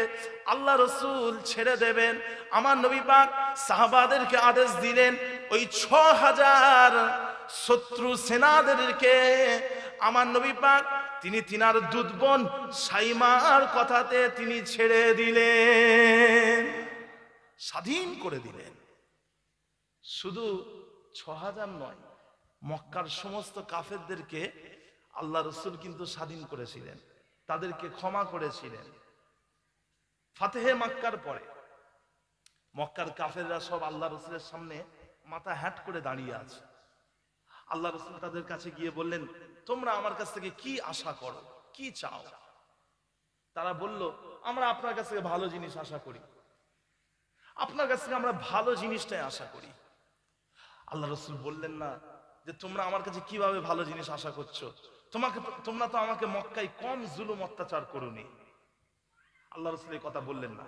আল্লাহ রাসূল ছেড়ে দেবেন। আমার নবী পাক সাহাবাদেরকে আদেশ দিলেন, ওই ৬,০০০ শত্রু সেনাদেরকে আমার নবী পাক তিনি তিনার দুধ বোন সাইমার কথাতে তিনি ছেড়ে দিলেন, স্বাধীন করে দিলেন। শুধু ৬,০০০ নয়, মক্কার সমস্ত কাফেরদেরকে আল্লাহ রাসূল কিন্তু স্বাধীন করেছিলেন, তাদেরকে ক্ষমা করেছিলেন। ফাতেহে মক্কার পরে মক্কার কাফেররা সব আল্লাহ রাসূলের সামনে মাথা হ্যাট করে দাঁড়িয়ে আছে। আল্লাহ রাসূল তাদের কাছে গিয়ে বললেন, তোমরা আমার কাছ থেকে কি আশা করো, কি চাও? তারা বলল, আমরা আপনার কাছ থেকে ভালো জিনিস আশা করি, আপনার কাছ থেকে আমরা ভালো জিনিসটাই আশা করি। আল্লাহ রাসূল বললেন না যে তোমরা আমার কাছে কিভাবে ভালো জিনিস আশা করছো, তোমরা তো আমাকে মক্কায় কম জুলুম অত্যাচার করোনি। আল্লাহ রাসূল এই কথা বললেন না।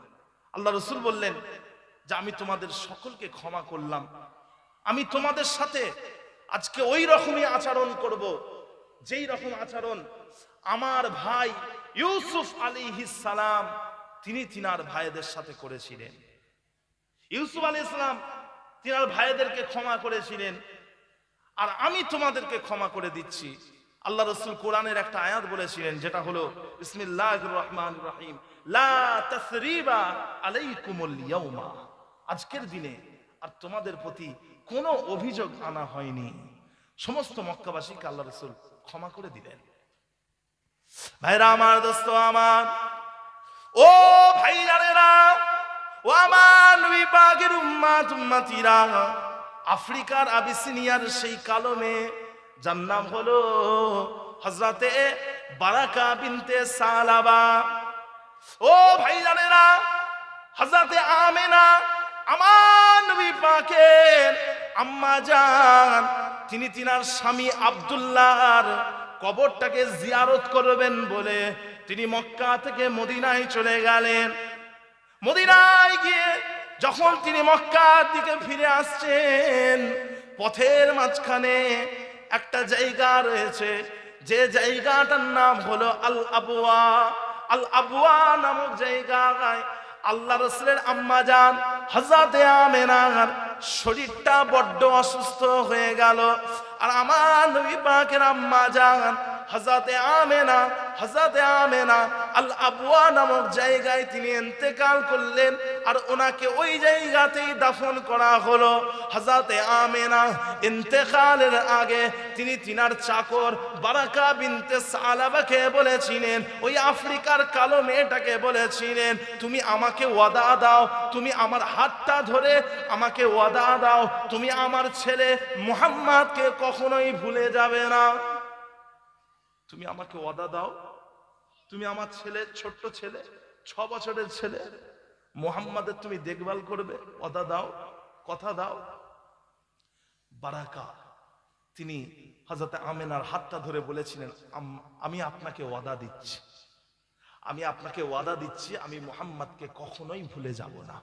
আল্লাহ রাসূল বললেন যে আমি তোমাদের সকলকে ক্ষমা করলাম, আমি তোমাদের সাথে আজকে ওই রকমই আচরণ করব যেই রকম আচরণ আমার ভাই ইউসুফ আলাইহিস সালাম তিনি তিনার ভাইদের সাথে করেছিলেন। ইউসুফ আলাইহিস সালাম তিনার ভাইদেরকে ক্ষমা করেছিলেন, আর আমি তোমাদেরকে ক্ষমা করে দিচ্ছি। আল্লাহ রাসূল কোরআনের একটা আয়াত বলেছিলেন, যেটা হলো বিসমিল্লাহির রহমানির রহিম, লা তাসরিবা আলাইকুমুল ইয়াউমা, আজকের দিনে আর তোমাদের প্রতি কোনো অভিযোগ আনা হয়নি। সমস্ত মক্কাবাসীকে আল্লাহ রাসূল ক্ষমা করে দিলেন। ভাইরা আমার, দোস্ত আমার, ও ভাইরানেরা, ও আমার নবী পাকের উম্মতিরা, আফ্রিকার আবিসিনিয়ার সেই কালো মেয়ে যার নাম হলো হযরতে বারাকা বিনতে সালাবা। ও ভাইজানেরা, হযরতে আমেনা আমার নবী পাকের আম্মা জান, তিনি তিনার স্বামী আব্দুল্লাহর কবরটাকে জিয়ারত করবেন বলে তিনি মক্কা থেকে মদিনায় চলে গেলেন। মদিনায় গিয়ে যখন তিনি মক্কার দিকে ফিরে আসছেন, পথের মাঝখানে একটা জায়গা রয়েছে, যে জায়গাটার নাম হলো আল আবওয়া। আল আবওয়া নামক জায়গায় আল্লাহ রাসূলের আম্মা জান হযরতে আমেনার শরীরটা বড্ড অসুস্থ হয়ে গেল। আর আমার নবী পাকের আম্মা জান হযরতে আমেনা আল আবওয়া নামক জায়গায় তিনি ইন্তেকাল করলেন, আর ওনাকে ওই জায়গাতেই দাফন করা হলো। হযরতে আমেনা ইন্তেকালের আগে তিনি তিনার চাকর বারাকা বিনতে সালাবাকে বলেছিলেন, ওই আফ্রিকার কালো মেয়েটাকে বলেছিলেন, তুমি আমাকে ওয়াদা দাও, তুমি আমার হাতটা ধরে আমাকে ওয়াদা দাও, তুমি আমার ছেলে মুহাম্মদকে কখনোই ভুলে যাবে না। তুমি আমাকে ওয়াদা দাও, তুমি আমার ছেলে, ছোট্ট ছেলে, 6 বছরের ছেলে মুহাম্মাদের তুমি দেখভাল করবে, ওয়াদা দাও, কথা দাও। বারাকা তিনি হযরত আমেনার হাতটা ধরে বলেছিলেন, আমি আপনাকে ওয়াদা দিচ্ছি, আমি আপনাকে ওয়াদা দিচ্ছি, আমি মুহাম্মাদকে কখনোই ভুলে যাব না,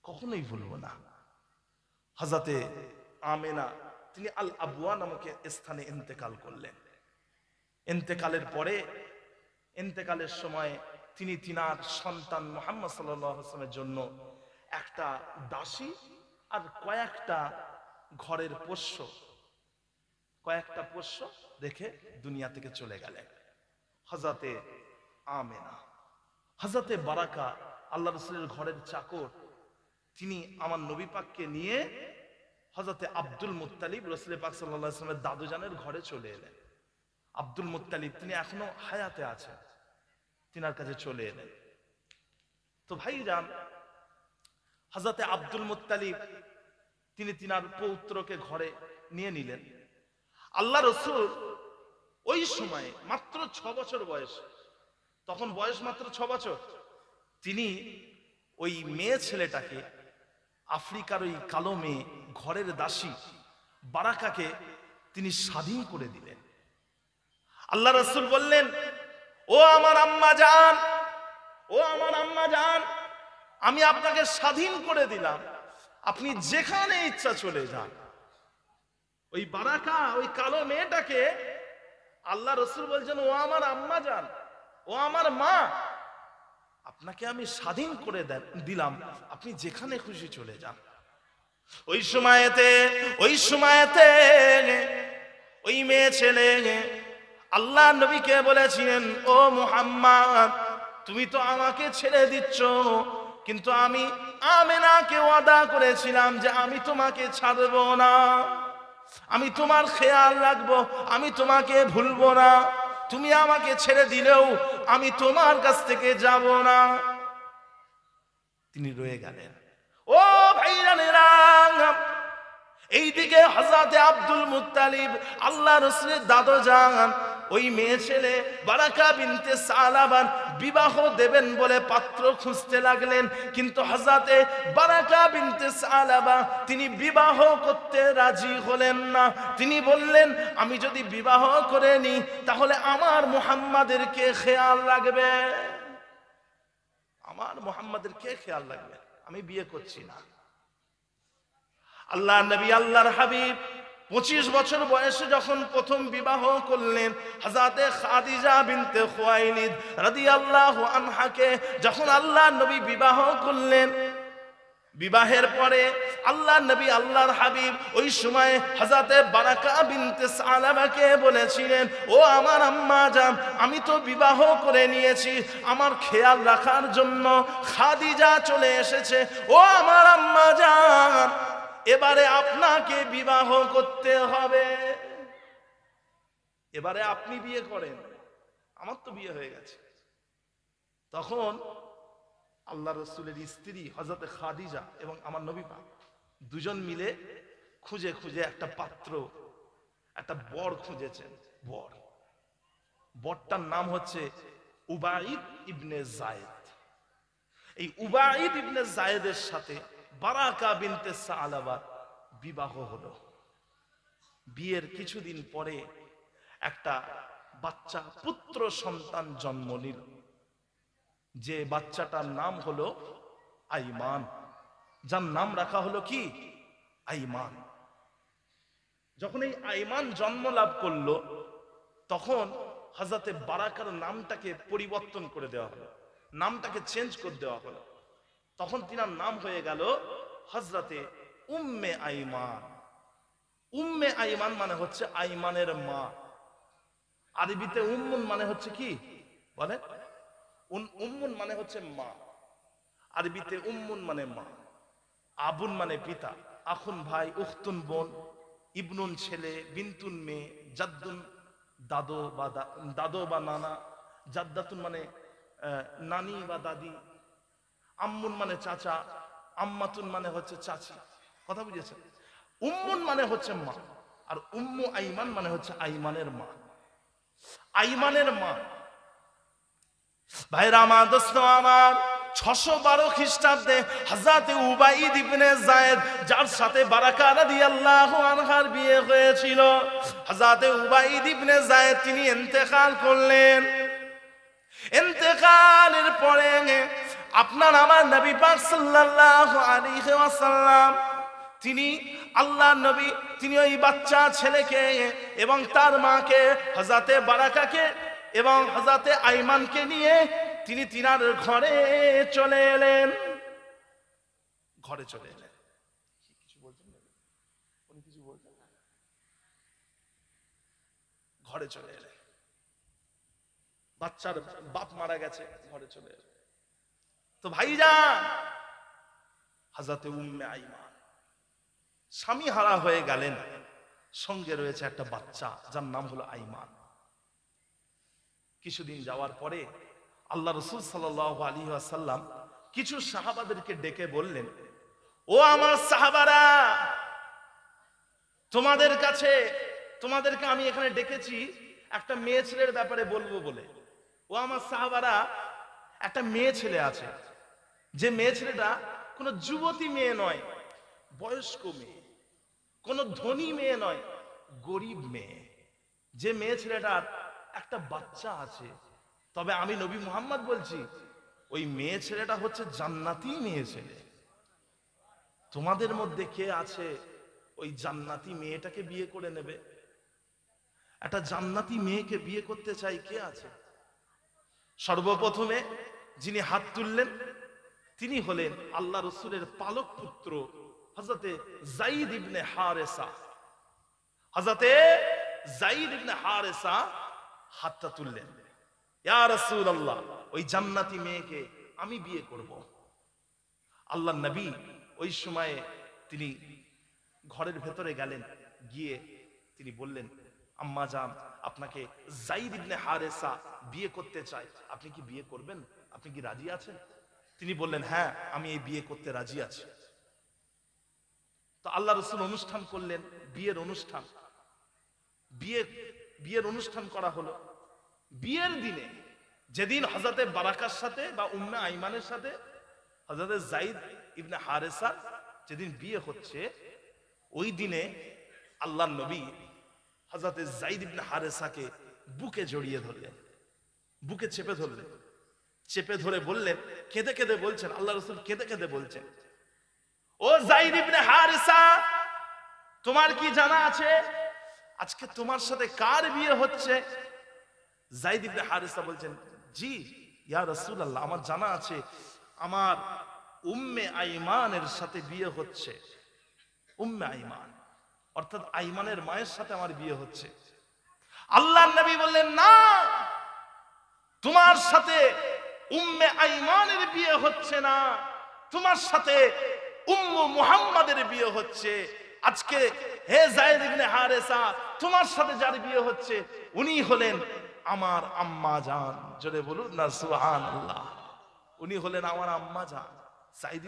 কখনোই ভুলবো না। হযরতে আমেনা তিনি আল আবওয়া নামক স্থানে ইন্তেকাল করলেন। ইন্তেকালের পরে, ইন্তেকালের সময় তিনি তিনার সন্তান মুহাম্মদ সাল্লাল্লাহু আলাইহি ওয়াসাল্লামের জন্য একটা দাসী আর কয়েকটা ঘরের পোষ্য, কয়েকটা পোষ্য রেখে দুনিয়া থেকে চলে গেলেন। হযরতে আমেনা, হযরতে বারাকা আল্লাহ রাসূলের ঘরের চাকর, তিনি আমার নবী পাককে নিয়ে হযরতে আব্দুল মুত্তালিব রাসূল পাক সাল্লাল্লাহু আলাইহি ওয়াসাল্লামের দাদুজানের ঘরে চলে এলেন। আব্দুল মুত্তালিব তিনি এখনো হায়াতে আছেন, তিনার কাছে চলে এলেন। তো ভাইজান, হযরতে আব্দুল মুত্তালিব তিনি তিনার পৌত্রকে ঘরে নিয়ে নিলেন। আল্লাহ রাসূল ওই সময়ে মাত্র 6 বছর বয়স, তখন বয়স মাত্র 6 বছর, তিনি ওই মেয়ে ছেলেটাকে, আফ্রিকার ওই কালো মেয়ে ঘরের দাসী বারাকাকে তিনি স্বাধীন করে দিলেন। আল্লাহ রাসূল বললেন, ও আমার আম্মা জান, ও আমার আম্মা জান, আমি আপনাকে স্বাধীন করে দিলাম, আপনি যেখানে ইচ্ছা চলে যান। ওই বারাকা, ওই কালো মেয়েটাকে আল্লাহ রাসূল বলছেন, ও আমার আম্মা জান, ও আমার মা, আপনাকে আমি স্বাধীন করে দিলাম, আপনি যেখানে খুশি চলে যান। ওই সময়তে ওই মেয়ে ছেলে আল্লাহ নবীকে বলেছিলেন, ও মুহাম্মদ, তুমি তো আমাকে ছেড়ে দিচ্ছ, কিন্তু আমি আমেনাকে ওয়াদা করেছিলাম যে আমি তোমাকে ছাড়বো না, আমি তোমার খেয়াল রাখবো, আমি তোমাকে ভুলবো না, তুমি আমাকে ছেড়ে দিলেও আমি তোমার কাছ থেকে যাব না। তিনি রয়ে গেলেন। ও ভাইরানেরা, এইদিকে হযরতে আব্দুল মুত্তালিব আল্লাহ রাসূলের দাদুজান ওই মেয়ে ছেলে বারাকা বিনতে সালাবার বিবাহ দেবেন বলে পাত্র খুঁজতে লাগলেন, কিন্তু হযরতে বারাকা বিনতে সালাবা তিনি বিবাহ করতে রাজি হলেন না। তিনি বললেন, আমি যদি বিবাহ করে নি তাহলে আমার মুহাম্মাদের কে খেয়াল রাখবে, আমার মুহাম্মাদের কে খেয়াল রাখবে, আমি বিয়ে করছি না। আল্লাহ নবী, আল্লাহর হাবিব 25 বছর বয়সে যখন প্রথম বিবাহ করলেন হযরতে খাদিজা বিনতে খুয়াইলিদ রাদিয়াল্লাহু আনহাকে, যখন আল্লাহর নবী বিবাহ করলেন, বিবাহের পরে আল্লাহর নবী আল্লাহর হাবিব ওই সময় হযরতে বারাকা বিনতে সালামাকে বলেছিলেন, ও আমার আম্মা জান, আমি তো বিবাহ করে নিয়েছি, আমার খেয়াল রাখার জন্য খাদিজা চলে এসেছে, ও আমার আম্মা জান, এবারে আপনাকে বিবাহ করতে হবে, এবারে আপনি বিয়ে করেন, আমার তো বিয়ে হয়ে গেছে। তখন আল্লাহ রসুলের স্ত্রী হযরতে খাদিজা এবং আমার নবী পাক দুজন মিলে খুঁজে খুঁজে একটা পাত্র, একটা বর খুঁজেছেন। বরটার নাম হচ্ছে উবাইদ ইবনে যায়েদ। এই উবাইদ ইবনে যায়েদের সাথে বারাকা বিনতে সালাবার বিবাহ হলো। বিয়ের কিছুদিন পরে একটা বাচ্চা পুত্র সন্তান জন্ম নিল, যে বাচ্চাটার নাম হলো আইমান, যার নাম রাখা হলো কি? আইমান। যখন এই আইমান জন্ম লাভ করলো, তখন হযরতে বারাকার নামটাকে পরিবর্তন করে দেওয়া হলো, নামটাকে চেঞ্জ করে দেওয়া হলো। তখন তিনার নাম হয়ে গেল হযরতে উম্মে আইমান। উম্মে আইমান মানে হচ্ছে আইমানের মা। আরবিতে উম্মুন মানে হচ্ছে কি বলে? উম্মুন মানে হচ্ছে মা। আরবিতে উম্মুন মানে মা, আবুন মানে পিতা, আখুন ভাই, উখতুন বোন, ইবনুন ছেলে, বিনতুন মেয়ে, জাদ্দুন দাদো বা নানা, জাদ্দাতুন মানে নানি বা দাদি, আম্মুন মানে চাচা, আম্মাতুন মানে হচ্ছে চাচি। কথা বুঝেছেন? উম্মুন মানে হচ্ছে মা, আর উম্মু আইমান মানে হচ্ছে আইমানের মা। আইমানের মা। ভাইরা আমার, দোস্ত আমার, 612 খ্রিস্টাব্দে হযরতে উবাইদ ইবনে যায়েদ, যার সাথে বারাকা রাদিয়াল্লাহু আনহার বিয়ে হয়েছিল, হযরতে উবাইদ ইবনে যায়েদ তিনি ইন্তেকাল করলেন। ইন্তেকালের পরে আপনার আমার নবী পাক সাল্লাল্লাহু আলাইহি ওয়াসাল্লাম, তিনি আল্লাহর নবী, তিনি ওই বাচ্চা ছেলেকে এবং তার মাকে হযরতে বারাকাকে এবং হযরতে আইমানকে নিয়ে তিনি তিনার ঘরে চলে এলেন। ঘরে চলে এলেন। কিছু বলছেন? উনি কিছু বলছেন? ঘরে চলে এলেন। বাচ্চার বাপ মারা গেছে, ঘরে চলে এলেন। তো ভাইজান, হযরতে উম্মে আইমান স্বামী হারা হয়ে গেলেন, সঙ্গে রয়েছে একটা বাচ্চা যার নাম হলো আইমান। কিছুদিন যাওয়ার পরে আল্লাহ রাসূল সাল্লাল্লাহু আলাইহি ওয়াসাল্লাম কিছু সাহাবাদেরকে ডেকে বললেন, ও আমার সাহাবারা, তোমাদেরকে আমি এখানে ডেকেছি একটা মেয়ে ছেলের ব্যাপারে বলবো বলে। ও আমার সাহাবারা, একটা মেয়ে ছেলে আছে, যে মেয়ে ছেলেটা কোনো যুবতী মেয়ে নয়, বয়স্ক মেয়ে, কোনো ধনী মেয়ে নয়, গরিব মেয়ে। যে মেয়ে ছেলেটার একটা বাচ্চা আছে, তবে আমি নবী মুহাম্মদ বলছি, ওই মেয়ে ছেলেটা হচ্ছে জান্নাতি মেয়ে ছেলে। তোমাদের মধ্যে কে আছে ওই জান্নাতি মেয়েটাকে বিয়ে করে নেবে? একটা জান্নাতি মেয়েকে বিয়ে করতে চাই, কে আছে? সর্বপ্রথমে যিনি হাত তুললেন তিনি হলেন আল্লাহ রসুলের পালক পুত্র হযরতে যায়েদ ইবনে হারেসা। হযরতে যায়েদ ইবনে হারেসা হাতটা তুললেন, ইয়া রাসূলুল্লাহ, ওই জান্নাতি মেয়েকে আমি বিয়ে করব। আল্লাহর নবী ওই সময়ে তিনি ঘরের ভেতরে গেলেন, গিয়ে তিনি বললেন, আম্মা জান, আপনাকে যায়েদ ইবনে হারেসা বিয়ে করতে চাই, আপনি কি বিয়ে করবেন? আপনি কি রাজি আছেন? তিনি বললেন, হ্যাঁ, আমি এই বিয়ে করতে রাজি আছি। তো আল্লাহ রাসূল অনুষ্ঠান করলেন, বিয়ের অনুষ্ঠান। বিয়ের অনুষ্ঠান করা হলো। বিয়ের দিনে, যেদিন হযরতে বারাকার সাথে বা উম্মে আইমানের সাথে হযরতে যায়েদ ইবনে হারেসা যেদিন বিয়ে হচ্ছে, ওই দিনে আল্লাহর নবী হযরতে যায়েদ ইবনে হারেসাকে বুকে জড়িয়ে ধরলেন, বুকে চেপে ধরলেন, চেপে ধরে বললেন, কেঁদে কেঁদে বলছেন, আল্লাহ রাসূল কেঁদে কেঁদে বলছেন, ও যায়েদ ইবনে হারেসা, তোমার কি জানা আছে আজকে তোমার সাথে কার বিয়ে হচ্ছে? যায়েদ ইবনে হারেসা বলছেন, জি ইয়া রাসূলুল্লাহ, আমার জানা আছে আমার উম্মে আইমানের সাথে বিয়ে হচ্ছে। উম্মে আইমান অর্থাৎ আইমানের মায়ের সাথে আমার বিয়ে হচ্ছে। আল্লাহর নবী বললেন, না, তোমার সাথে উম্মে আইমানের বিয়ে হচ্ছে না, তোমার সাথে উম্মু মুহাম্মাদের বিয়ে হচ্ছে। আজকে হে যায়েদ ইবনে হারেসা, তোমার সাথে যার বিয়ে হচ্ছে উনি হলেন আমার আম্মা জান। জোরে বলুন না সুবহানাল্লাহ। উনি হলেন আমার আম্মা জান। যায়েদ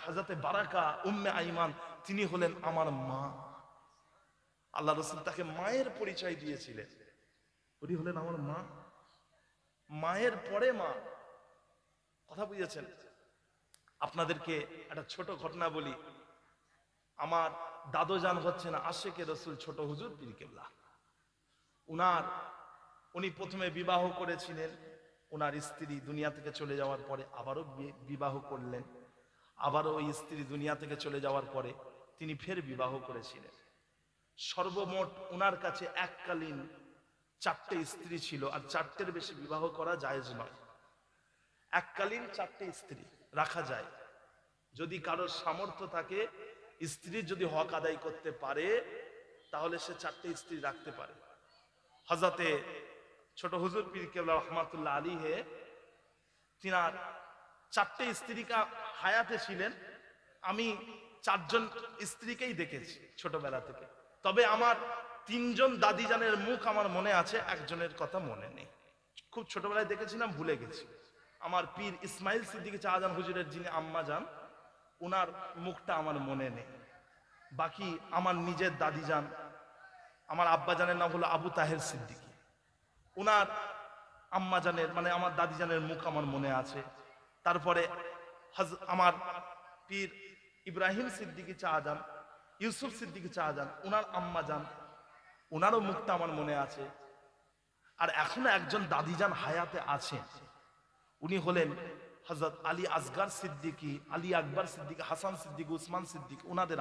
হযরতে বারাকা উম্মে আইমান, তিনি হলেন আমার মা। আল্লাহ রাসূল তাকে মায়ের পরিচয় দিয়েছিলেন। উনি হলেন আমার মা, মায়ের পরে মা। কথা বুঝেছেন? আপনাদেরকে একটা ছোট ঘটনা বলি। আমার দাদু জান হচ্ছেন আশিকে রাসূল ছোট হুজুর পীর কেবলা। উনি প্রথমে বিবাহ করেছিলেন, ওনার স্ত্রী দুনিয়া থেকে চলে যাওয়ার পরে আবারও বিবাহ করলেন। আবারও ওই স্ত্রী দুনিয়া থেকে চলে যাওয়ার পরে তিনি ফের বিবাহ করেছিলেন। সর্বমোট ওনার কাছে এককালীন 4টে স্ত্রী ছিল, আর 4টের বেশি বিবাহ করা জায়েজ নয়। এককালীন 4টে স্ত্রী রাখা যায়, যদি কারোর সামর্থ্য থাকে, স্ত্রীর যদি হক আদায় করতে পারে, তাহলে সে 4টে স্ত্রী রাখতে পারে। হযরতে ছোট হুজুর পীর কেবলা রহমাতুল্লাহ আলাইহি তিনার 4টে স্ত্রীকা হায়াতে ছিলেন। আমি 4জন স্ত্রীকেই দেখেছি ছোটবেলা থেকে। তবে আমার 3জন দাদিজানের মুখ আমার মনে আছে, একজনের কথা মনে নেই। খুব ছোটবেলায় দেখেছিলাম, ভুলে গেছি। আমার পীর ইসমাইল সিদ্দিকী শাহজাহান হুজুরের যিনি আম্মা যান, ওনার মুখটা আমার মনে নেই। বাকি আমার নিজের দাদিজান, আমার আব্বা জানের নাম হলো আবু তাহের সিদ্দিকী, ওনার আম্মা জানের মানে আমার দাদিজানের মুখ আমার মনে আছে। তারপরে আমার পীর ইব্রাহিম সিদ্দিকী শাহজাহান, ইউসুফ সিদ্দিকী শাহজাহান, ওনার আম্মা যান, ওনারও মুখটা আমার মনে আছে। আর এখনো একজন দাদিজান হায়াতে আছেন, উনি হলেন হযরত আলী আসগার সিদ্দিকী, আলী আকবর সিদ্দিকী, হাসান সিদ্দিকী, উসমান সিদ্দিকী, ওনাদের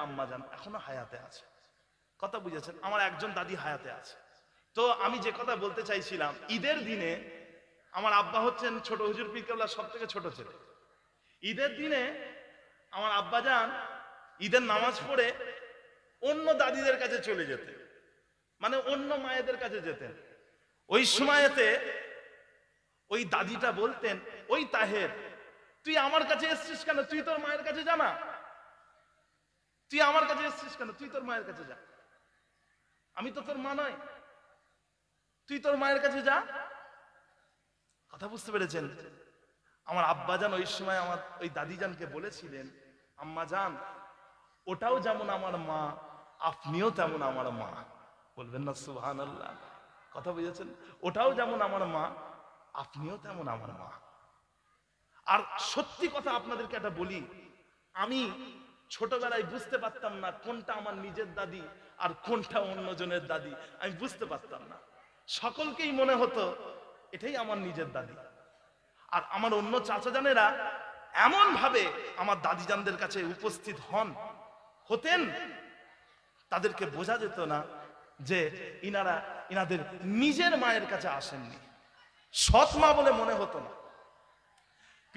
আম্মা যান এখনো হায়াতে আছে। কথা বুঝেছেন? আমার একজন দাদি হায়াতে আছে। তো আমি যে কথা বলতে চাইছিলাম, ঈদের দিনে আমার আব্বা হচ্ছেন ছোট হুজুর পীর কেবলার সব থেকে ছোট ছেলে। ঈদের দিনে আমার আব্বা যান ঈদের নামাজ পড়ে অন্য দাদিদের কাছে চলে যেতেন, মানে অন্য মায়েদের কাছে যেতেন। ওই সময়তে ওই দাদিটা বলতেন, ওই তাহের, তুই আমার কাছে এসছিস কেন? তুই তোর মায়ের কাছে যা না। তুই আমার কাছে এসছিস কেন? তুই তোর মায়ের কাছে যা। আমি তো তোর মা নয়, তুই তোর মায়ের কাছে যা। কথা বুঝতে পেরেছেন? আমার আব্বা যান ওই সময় আমার ওই দাদিজানকে বলেছিলেন, আম্মা যান, ওটাও যেমন আমার মা, আপনিও তেমন আমার মা। বলবেন না সুবহানাল্লাহ? কথা বুঝেছেন? ওটাও যেমন আমার মা, আপনিও তেমন আমার মা। আর সত্যি কথা আপনাদেরকে একটা বলি, আমি ছোটবেলায় বুঝতে পারতাম না কোনটা আমার নিজের দাদি আর কোনটা অন্যজনের দাদি। আমি বুঝতে পারতাম না, সকলকেই মনে হতো এটাই আমার নিজের দাদি। আর আমার অন্য চাচা জানেরা এমন ভাবে আমার দাদিজানদের কাছে উপস্থিত হতেন, তাদেরকে বোঝা যেত না যে ইনাদের নিজের মায়ের কাছে আসেননি, সৎ মা বলে মনে হতো না।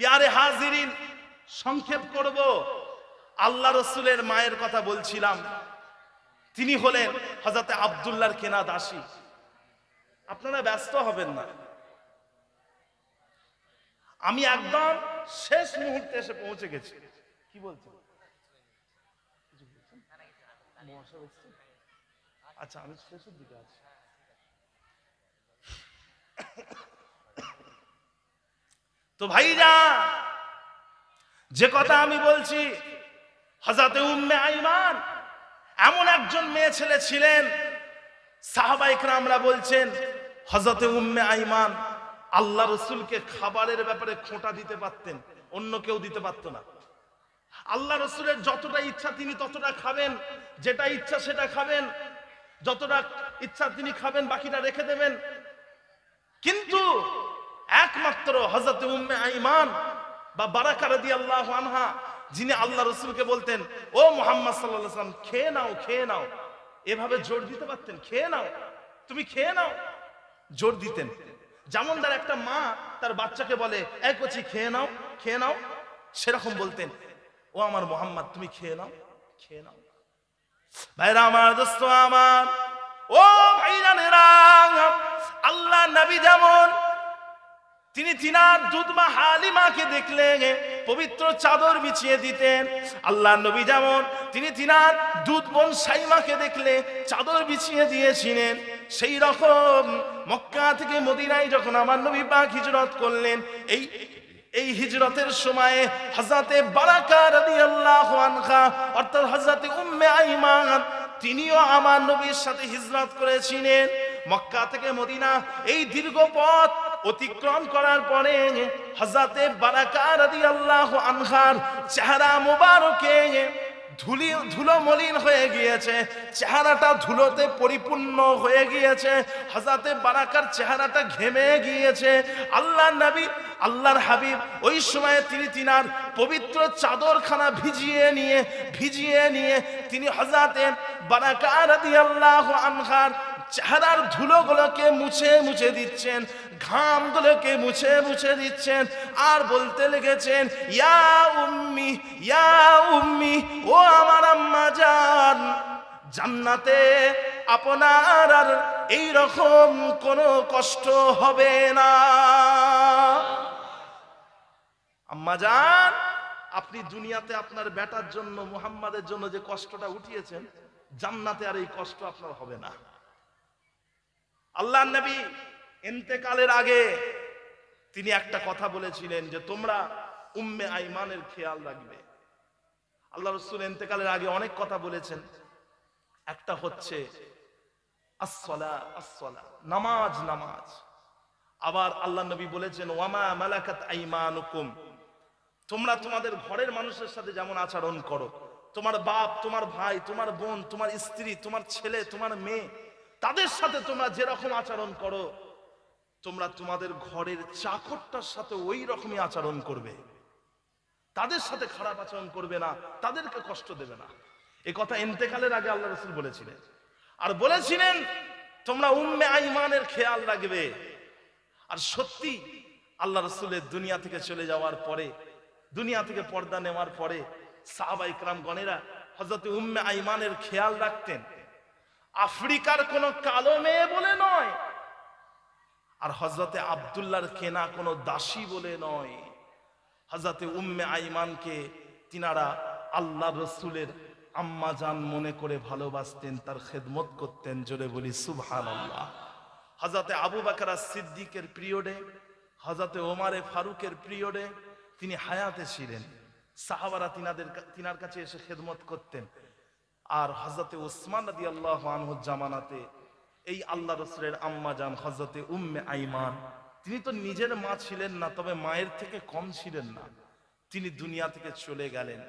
প্যারে হাজিরিন, সংক্ষেপ করব, আল্লাহ রসুলের মায়ের কথা বলছিলাম। তিনি হলেন হযরতে আব্দুল্লাহর কেনা দাসী। আপনারা ব্যস্ত হবেন না, আমি একদম শেষ মুহূর্তে এসে পৌঁছে গেছি। কি বলছেন? আচ্ছা, আমি শেষের দিকে আছি। তো ভাইরা, যে কথা আমি বলছি, হযরতে উম্মে আইমান এমন একজন মেয়ে ছেলে ছিলেন, সাহাবায়ে কেরামরা বলছেন হযরতে উম্মে আইমান আল্লাহ রসুলকে খাবারের ব্যাপারে খোঁটা দিতে পারতেন, অন্য কেউ দিতে পারতো না। আল্লাহ রসুলের যতটা ইচ্ছা তিনি ততটা খাবেন, যেটা ইচ্ছা সেটা খাবেন, যতটা ইচ্ছা তিনি খাবেন, বাকিটা রেখে দেবেন। কিন্তু একমাত্র হযরতে উম্মে আইমান বা বারাকা রাদিয়াল্লাহু আনহা যিনি আল্লাহ রসুলকে বলতেন, ও মুহাম্মদ সাল্লাল্লাহু আলাইহি ওয়াসাল্লাম, খেয়ে নাও, খেয়ে নাও, এভাবে জোর দিতে পারতেন, খেয়ে নাও, তুমি খেয়ে নাও, জোর দিতেন। যেমন তার একটা মা তার বাচ্চাকে বলে, এই কচি খেয়ে নাও, খেয়ে নাও, সেরকম বলতেন, ও আমার মুহাম্মদ তুমি খেয়ে নাও, খেয়ে নাও। ভাইরা আমার, দোস্ত আমার, ও ভাইরানেরা, আল্লাহ নবী যেমন তিনি তিনার দুধমা হালিমাকে দেখলে পবিত্র চাদর বিছিয়ে দিতেন, আল্লাহ নবী যেমন তিনি তিনার দুধ বোন সাইমাকে দেখলে চাদর বিছিয়ে দিয়েছিলেন, সেই রকম মক্কা থেকে মদিনায় যখন আমার নবী পাক হিজরত করলেন, এই হিজরতের সময়ে হযরতে বারাকা রাদিয়াল্লাহু আনহা অর্থাৎ হযরতে উম্মে আইমান তিনিও আমার নবীর সাথে হিজরত করেছিলেন। মক্কা থেকে মদিনা এই দীর্ঘ পথ অতিক্রম করার পরে হযরতে বারাকা রাদিয়াল্লাহু আনহার চেহারা মুবারকে ধুলো মলিন হয়ে গিয়েছে, চেহারাটা ধুলোতে পরিপূর্ণ হয়ে গিয়েছে, হযরতে বারাকার চেহারাটা ঘেমে গিয়েছে। আল্লাহর নবী, আল্লাহর হাবিব ওই সময় তিনি তিনার পবিত্র চাদরখানা ভিজিয়ে নিয়ে তিনি হযরতে বারাকা রাদিয়াল্লাহু আনহার চেহারার ধুলোগুলোকে মুছে দিচ্ছেন, ঘামগুলোকে মুছে দিচ্ছেন, আর বলতে লেগেছেন, ইয়া উম্মি, ইয়া উম্মি, ও আমার আম্মা জান, জান্নাতে আপনার আর এই রকম কোনো কষ্ট হবে না। আম্মা জান, আপনি দুনিয়াতে আপনার বেটার জন্য, মুহাম্মাদের জন্য যে কষ্টটা উঠিয়েছেন, জান্নাতে আর এই কষ্ট আপনার হবে না। আল্লাহর নবী ইন্তেকালের আগে তিনি একটা কথা বলেছিলেন যে তোমরা উম্মে আইমানের খেয়াল রাখবে। আল্লাহ রাসূল ইন্তেকালের আগে অনেক কথা বলেছেন, একটা হচ্ছে আসসালাহ, আসসালাহ, নামাজ, নামাজ। আবার আল্লাহ নবী বলেছেন, ওয়ামা মালাকাত আইমানুকুম, তোমরা তোমাদের ঘরের মানুষের সাথে যেমন আচরণ করো, তোমার বাপ, তোমার ভাই, তোমার বোন, তোমার স্ত্রী, তোমার ছেলে, তোমার মেয়ে, তাদের সাথে তোমরা যেরকম আচরণ করো, তোমরা তোমাদের ঘরের চাকরটার সাথে ওই রকমই আচরণ করবে, তাদের সাথে খারাপ আচরণ করবে না, তাদেরকে কষ্ট দেবে না। এই কথা ইন্তেকালের আগে আল্লাহ রাসূল বলেছিলেন। আর বলেছিলেন তোমরা উম্মে আইমানের খেয়াল রাখবে। আর সত্যি আল্লাহ রাসূলের দুনিয়া থেকে চলে যাওয়ার পরে, দুনিয়া থেকে পর্দা নেওয়ার পরে সাহাবায়ে কেরাম গণেরা হযরতে উম্মে আইমানের খেয়াল রাখতেন। আফ্রিকার কোন কালো মেয়ে বলে নয়, আর হযরতে আব্দুল্লাহর কেনা কোন দাসী বলে নয়, হযরতে উম্মে আইমানকে তিনারা আল্লাহ রসুলের আম্মা জান মনে করে ভালোবাসতেন, তার খেদমত করতেন। জোরে বলি সুবহানাল্লাহ। হযরতে আবু বকর সিদ্দিকের পিরিয়ডে, হযরতে ওমরে ফারুকের পিরিয়ডে তিনি হায়াতে ছিলেন, সাহাবারা তিনার কাছে এসে খেদমত করতেন। আর হযরতে ওসমান রাদিয়াল্লাহু আনহুর জামানাতে এই আল্লাহ রাসূলের আম্মা জান হযরতে উম্মে আইমান, তিনি তো নিজের মা ছিলেন না, তবে মায়ের থেকে কম ছিলেন না, তিনি দুনিয়া থেকে চলে গেলেন।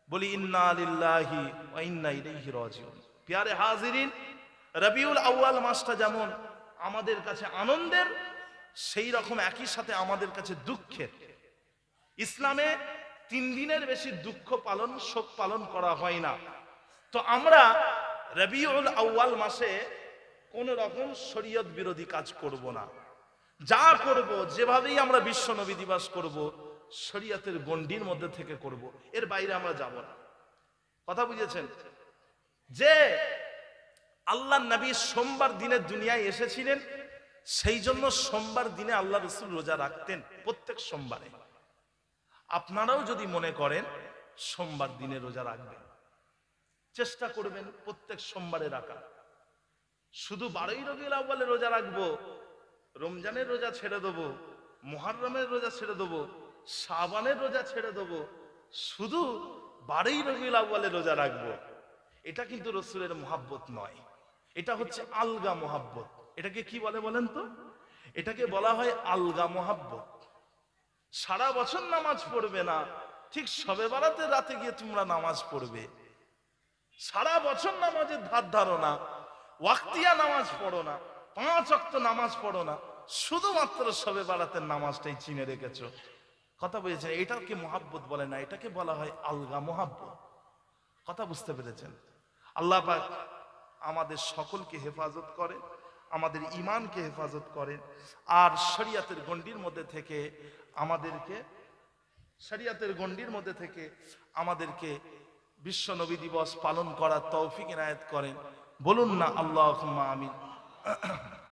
বলি ইন্না লিল্লাহি ওয়া ইন্না ইলাইহি রাজিউন। প্যারে হাজিরিন, রবিউল আউয়াল মাসটা যেমন আমাদের কাছে আনন্দের, সেই রকম একই সাথে আমাদের কাছে দুঃখের। ইসলামে 3 দিনের বেশি দুঃখ পালন, শোক পালন করা হয় না। তো আমরা রবিউল আউয়াল মাসে কোন রকম শরীয়ত বিরোধী কাজ করব না। যা করব, যেভাবেই আমরা বিশ্ব নবী দিবস করব, শরীয়তের গণ্ডির মধ্যে থেকে করব, এর বাইরে আমরা যাব না। কথা বুঝেছেন? যে আল্লাহর নবী সোমবার দিনে দুনিয়ায় এসেছিলেন, সেই জন্য সোমবার দিনে আল্লাহ রাসূল রোজা রাখতেন, প্রত্যেক সোমবারে। আপনারাও যদি মনে করেন সোমবার দিনে রোজা রাখবেন, চেষ্টা করবেন প্রত্যেক সোমবারে রাখা। শুধু 12ই রবিউল আউয়ালে রোজা রাখবো, রমজানের রোজা ছেড়ে দেবো, মুহররমের রোজা ছেড়ে দেবো, শাবানের রোজা ছেড়ে দেবো, শুধু 12ই রবিউল আউয়ালে রোজা রাখবো, এটা কিন্তু রাসূলের মুহাব্বত নয়, এটা হচ্ছে আলগা মুহাব্বত। এটাকে কি বলে বলেন তো? এটাকে বলা হয় আলগা মুহাব্বত। সারা বছর নামাজ পড়বে না, ঠিক শবে বরাতের রাতে গিয়ে তোমরা নামাজ পড়বে। সারা বছর নামাজের ধার ধারো না, ওয়াক্তিয়া নামাজ পড়ো না, 5 ওয়াক্ত নামাজ পড়ো না, শুধুমাত্র শবে বরাতের নামাজটাই চিনে রেখেছো। কথা বুঝেছেন? এটাকে মোহাব্বত বলে না, এটাকে বলা হয় আলগা মোহাব্বত। কথা বুঝতে পেরেছেন? আল্লাহ পাক আমাদের সকলকে হেফাজত করে, আমাদের ঈমানকে হেফাজত করেন, আর শরিয়তের গণ্ডির মধ্যে থেকে আমাদেরকে বিশ্ব নবী দিবস পালন করার তৌফিক ইনায়েত করেন। বলুন না আল্লাহুম্মা আমিন।